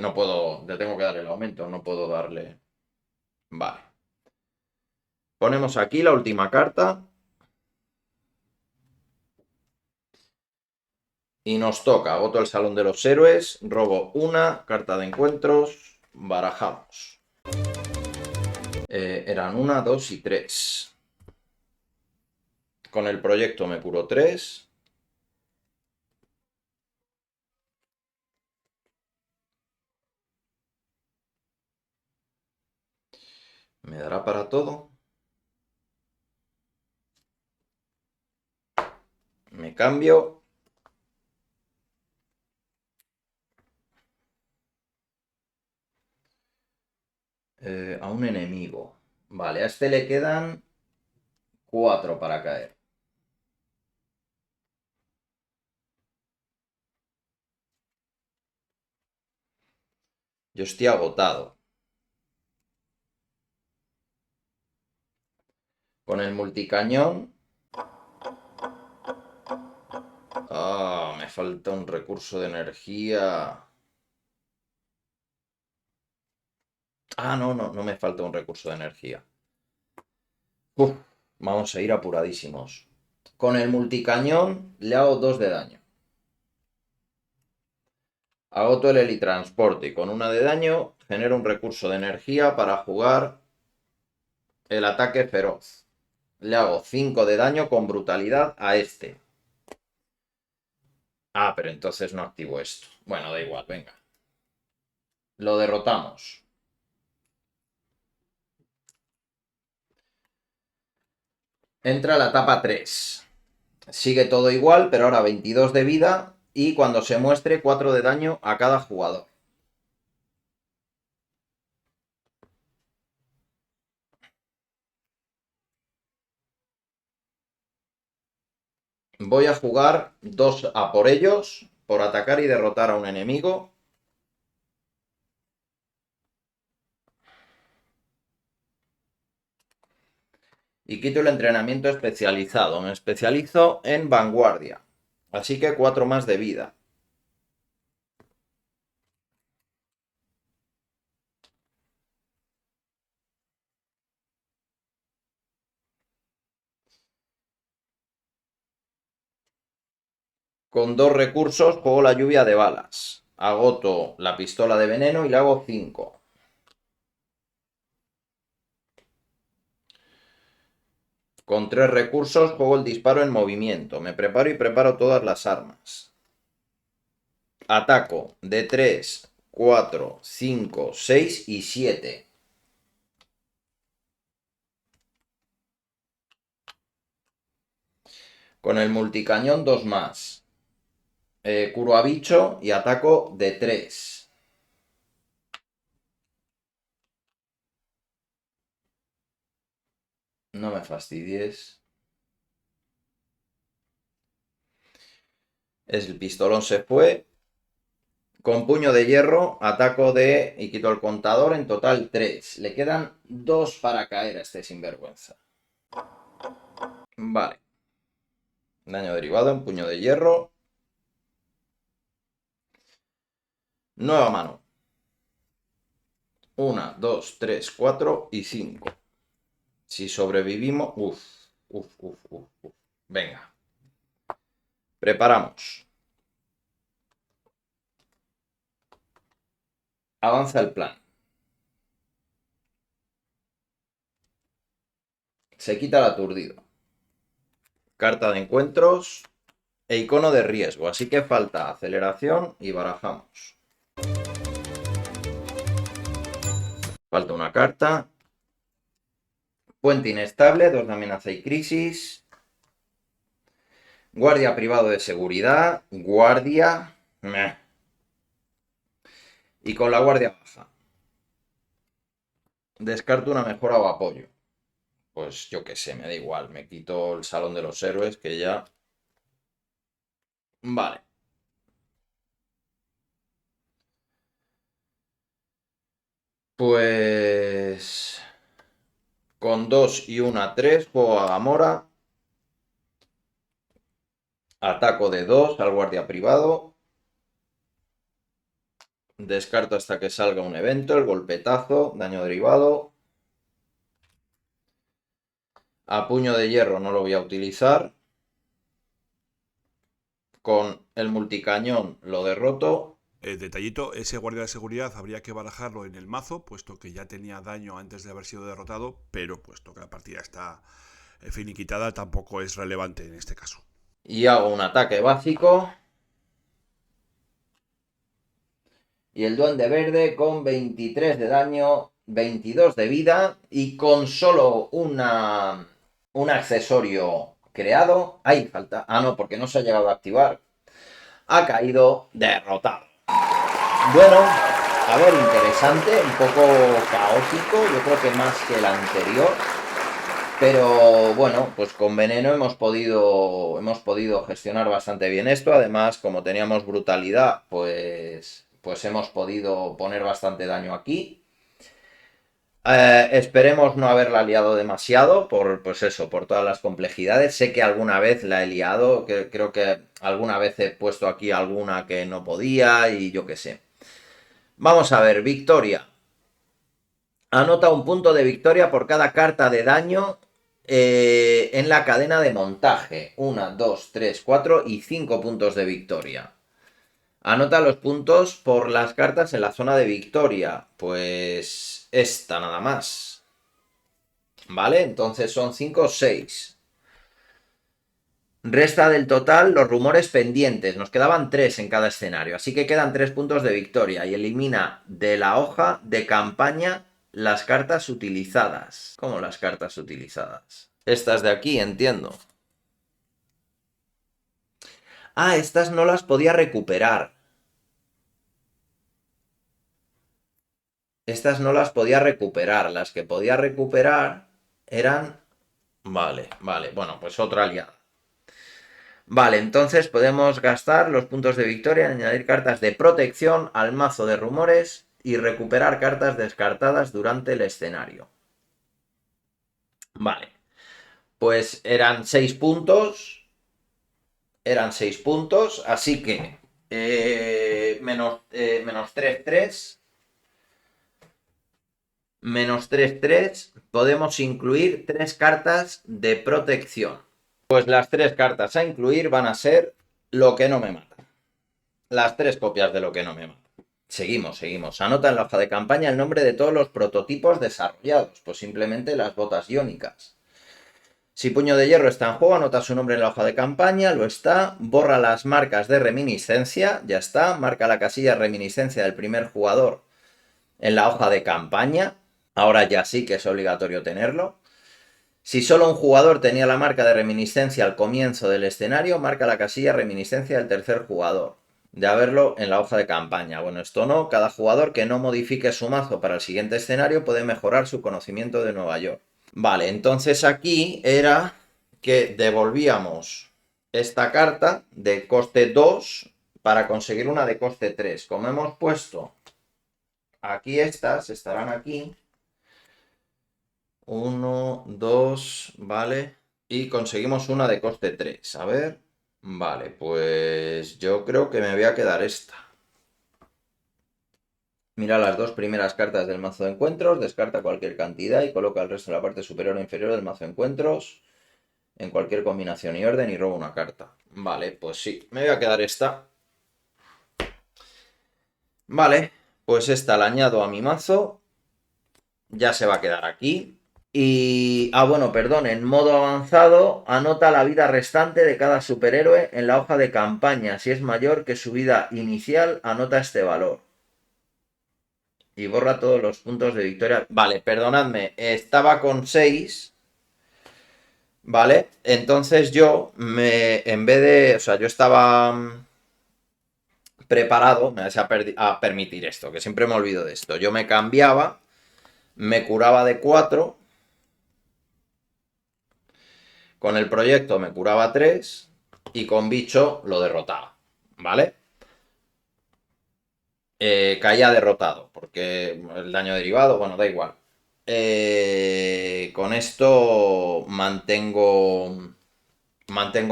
No puedo, le tengo que dar el aumento, no puedo darle... Vale. Ponemos aquí la última carta. Y nos toca, agoto el salón de los héroes, robo una carta de encuentros, barajamos. Eran 1, 2 y 3. Con el proyecto me curo 3. ¿Me dará para todo? Me cambio. A un enemigo. Vale, a este le quedan 4 para caer. Yo estoy agotado. Con el multicañón... me falta un recurso de energía. No me falta un recurso de energía. Vamos a ir apuradísimos. Con el multicañón le hago 2 de daño. Agoto el helitransporte y con 1 de daño genero un recurso de energía para jugar el ataque feroz. Le hago 5 de daño con brutalidad a este. Pero entonces no activo esto. Bueno, da igual, venga. Lo derrotamos. Entra la etapa 3. Sigue todo igual, pero ahora 22 de vida y cuando se muestre 4 de daño a cada jugador. Voy a jugar 2 a por ellos, por atacar y derrotar a un enemigo. Y quito el entrenamiento especializado. Me especializo en vanguardia. Así que 4 más de vida. Con 2 recursos juego la lluvia de balas. Agoto la pistola de veneno y le hago 5. Con 3 recursos juego el disparo en movimiento. Me preparo y preparo todas las armas. Ataco de 3, 4, 5, 6 y 7. Con el multicañón 2 más. Curo a bicho y ataco de 3. No me fastidies. El pistolón se fue. Con puño de hierro, ataco de... y quito el contador, en total 3. Le quedan 2 para caer a este sinvergüenza. Vale. Daño derivado en puño de hierro. Nueva mano. 1, 2, 3, 4 y 5. Si sobrevivimos... Uf. Venga. Preparamos. Avanza el plan. Se quita el aturdido. Carta de encuentros e icono de riesgo. Así que falta aceleración y barajamos. Falta una carta. Puente inestable, 2 de amenaza y crisis. Guardia privado de seguridad. Guardia. Meh. Y con la guardia baja. Descarto una mejora o apoyo. Pues yo qué sé, me da igual. Me quito el salón de los héroes que ya... Vale. Pues... Con 2 y 1 3 juego a Gamora. Ataco de 2 al guardia privado. Descarto hasta que salga un evento, el golpetazo, daño derivado. A puño de hierro no lo voy a utilizar. Con el multicañón lo derroto. Detallito, ese guardia de seguridad habría que barajarlo en el mazo, puesto que ya tenía daño antes de haber sido derrotado, pero puesto que la partida está finiquitada, tampoco es relevante en este caso. Y hago un ataque básico. Y el duende verde con 23 de daño, 22 de vida y con solo un accesorio creado. Ahí falta. Ah, no, porque no se ha llegado a activar. Ha caído derrotado. Bueno, a ver, interesante, un poco caótico, yo creo que más que el anterior. Pero bueno, pues con veneno hemos podido gestionar bastante bien esto. Además, como teníamos brutalidad, pues hemos podido poner bastante daño aquí. Esperemos no haberla liado demasiado por todas las complejidades. Sé que alguna vez la he liado, creo que alguna vez he puesto aquí alguna que no podía y yo qué sé. Vamos a ver, victoria. Anota un punto de victoria por cada carta de daño en la cadena de montaje. 1, 2, 3, 4 y 5 puntos de victoria. Anota los puntos por las cartas en la zona de victoria. Pues esta nada más. ¿Vale? Entonces son 5 o 6. Resta del total los rumores pendientes. Nos quedaban 3 en cada escenario. Así que quedan 3 puntos de victoria. Y elimina de la hoja de campaña las cartas utilizadas. ¿Cómo las cartas utilizadas? Estas de aquí, entiendo. Ah, estas no las podía recuperar. Estas no las podía recuperar. Las que podía recuperar eran... Vale. Bueno, pues otra aliada. Vale, entonces podemos gastar los puntos de victoria en añadir cartas de protección al mazo de rumores y recuperar cartas descartadas durante el escenario. Vale. Pues eran 6 puntos. Así que menos 3, 3. Menos 3, 3. Podemos incluir 3 cartas de protección. Pues las 3 cartas a incluir van a ser lo que no me mata. Las 3 copias de lo que no me mata. Seguimos. Anota en la hoja de campaña el nombre de todos los prototipos desarrollados. Pues simplemente las botas iónicas. Si puño de hierro está en juego, anota su nombre en la hoja de campaña, lo está. Borra las marcas de reminiscencia, ya está. Marca la casilla reminiscencia del primer jugador en la hoja de campaña. Ahora ya sí que es obligatorio tenerlo. Si solo un jugador tenía la marca de reminiscencia al comienzo del escenario, marca la casilla reminiscencia del tercer jugador. De haberlo en la hoja de campaña. Bueno, esto no. Cada jugador que no modifique su mazo para el siguiente escenario puede mejorar su conocimiento de Nueva York. Vale, entonces aquí era que devolvíamos esta carta de coste 2 para conseguir una de coste 3. Como hemos puesto aquí estas, estarán aquí. 1, 2, vale. Y conseguimos una de coste 3. A ver. Vale, pues yo creo que me voy a quedar esta. Mira las dos primeras cartas del mazo de encuentros, descarta cualquier cantidad y coloca el resto en la parte superior o inferior del mazo de encuentros en cualquier combinación y orden y roba una carta. Vale, pues sí, me voy a quedar esta. Vale, pues esta la añado a mi mazo. Ya se va a quedar aquí. Y... Ah, bueno, perdón, en modo avanzado anota la vida restante de cada superhéroe en la hoja de campaña. Si es mayor que su vida inicial, anota este valor. Y borra todos los puntos de victoria. Vale, perdonadme, estaba con 6. Vale, entonces yo en vez de... O sea, yo estaba preparado, me vas a permitir esto, que siempre me olvido de esto. Yo me cambiaba, me curaba de 4. Con el proyecto me curaba 3 y con bicho lo derrotaba, ¿vale? Caía derrotado, porque el daño derivado, bueno, da igual. Con esto mantengo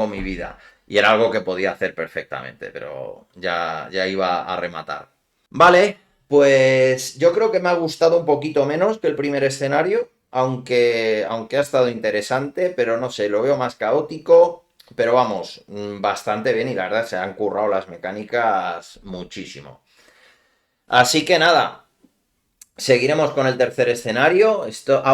mi vida. Y era algo que podía hacer perfectamente, pero ya iba a rematar. Vale, pues yo creo que me ha gustado un poquito menos que el primer escenario, aunque ha estado interesante, pero no sé, lo veo más caótico, pero vamos, bastante bien y la verdad se han currado las mecánicas muchísimo. Así que nada, seguiremos con el tercer escenario.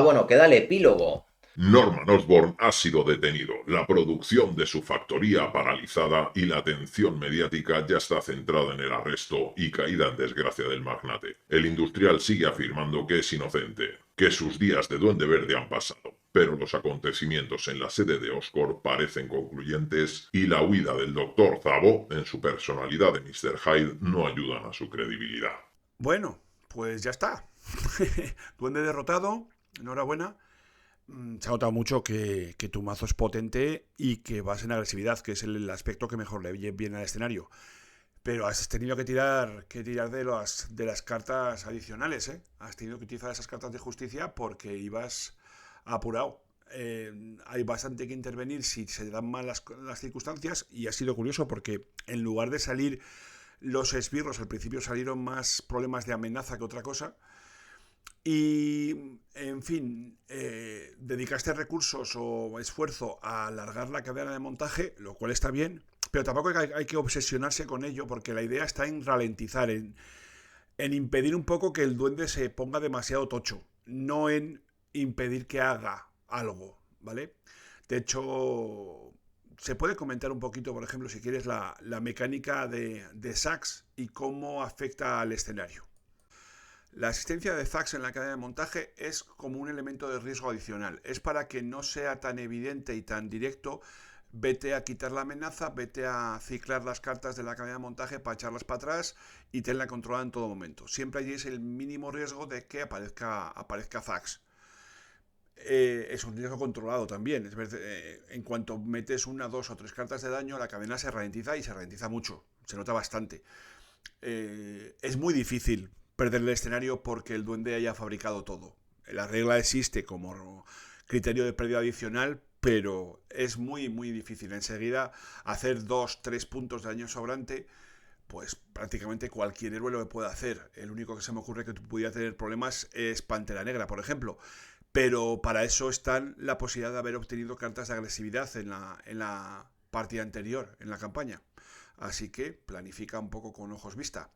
Bueno, queda el epílogo. Norman Osborn ha sido detenido, la producción de su factoría paralizada y la atención mediática ya está centrada en el arresto y caída en desgracia del magnate. El industrial sigue afirmando que es inocente, que sus días de Duende Verde han pasado, pero los acontecimientos en la sede de Oscorp parecen concluyentes y la huida del Dr. Zabo en su personalidad de Mr. Hyde no ayudan a su credibilidad. Bueno, pues ya está. Duende derrotado, enhorabuena. Se ha notado mucho que tu mazo es potente y que vas en agresividad, que es el aspecto que mejor le viene al escenario. Pero has tenido que tirar de las cartas adicionales, ¿eh? Has tenido que utilizar esas cartas de justicia porque ibas apurado. Hay bastante que intervenir si se dan mal las circunstancias y ha sido curioso porque en lugar de salir los esbirros, al principio salieron más problemas de amenaza que otra cosa. Y, en fin, dedicaste recursos o esfuerzo a alargar la cadena de montaje, lo cual está bien, pero tampoco hay que obsesionarse con ello, porque la idea está en ralentizar, en impedir un poco que el duende se ponga demasiado tocho, no en impedir que haga algo, ¿vale? De hecho, se puede comentar un poquito, por ejemplo, si quieres, la mecánica de Sax y cómo afecta al escenario. La asistencia de Zax en la cadena de montaje es como un elemento de riesgo adicional. Es para que no sea tan evidente y tan directo. Vete a quitar la amenaza, vete a ciclar las cartas de la cadena de montaje para echarlas para atrás y tenla controlada en todo momento. Siempre allí es el mínimo riesgo de que aparezca Zax. Es un riesgo controlado también. En cuanto metes 1, 2 o 3 cartas de daño, la cadena se ralentiza y se ralentiza mucho. Se nota bastante. Es muy difícil perder el escenario porque el duende haya fabricado todo. La regla existe como criterio de pérdida adicional, pero es muy muy difícil. Enseguida hacer 2-3 puntos de daño sobrante, pues prácticamente cualquier héroe lo puede hacer. El único que se me ocurre que pudiera tener problemas es Pantera Negra, por ejemplo. Pero para eso está la posibilidad de haber obtenido cartas de agresividad en la partida anterior, en la campaña. Así que planifica un poco con ojos vista.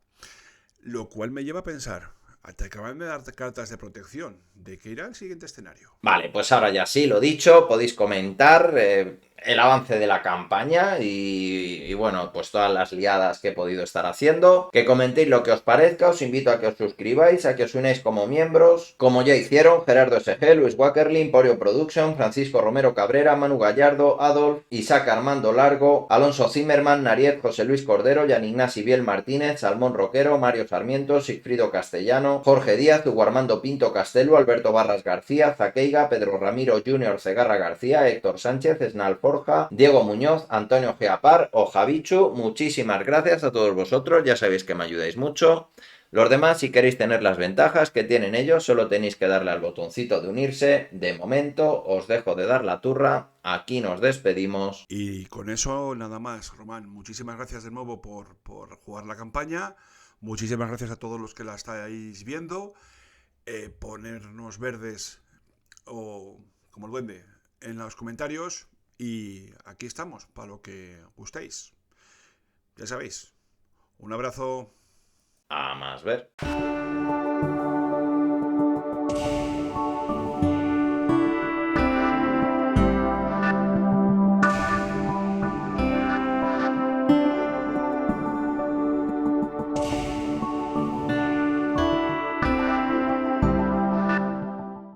Lo cual me lleva a pensar, te acaban de dar cartas de protección, ¿de qué irá el siguiente escenario? Vale, pues ahora ya sí, lo dicho, podéis comentar el avance de la campaña y bueno, pues todas las liadas que he podido estar haciendo. Que comentéis lo que os parezca, os invito a que os suscribáis, a que os unáis como miembros, como ya hicieron Gerardo SG, Luis Wackerlin, Porio Production, Francisco Romero Cabrera, Manu Gallardo, Adolf, Isaac Armando Largo, Alonso Zimmerman, Nariet, José Luis Cordero, Yan Ignasi Biel Martínez, Salmón Roquero, Mario Sarmiento, Sigfrido Castellano, Villano, Jorge Díaz, Hugo Armando Pinto Castelo, Alberto Barras García, Zaqueiga, Pedro Ramiro Junior Segarra García, Héctor Sánchez, Esnal Forja, Diego Muñoz, Antonio Geapar o Javichu. Muchísimas gracias a todos vosotros, ya sabéis que me ayudáis mucho. Los demás, si queréis tener las ventajas que tienen ellos, solo tenéis que darle al botoncito de unirse. De momento, os dejo de dar la turra. Aquí nos despedimos. Y con eso nada más, Román. Muchísimas gracias de nuevo por jugar la campaña. Muchísimas gracias a todos los que la estáis viendo. Ponernos verdes o como el duende en los comentarios. Y aquí estamos, para lo que gustéis. Ya sabéis. Un abrazo. A más ver.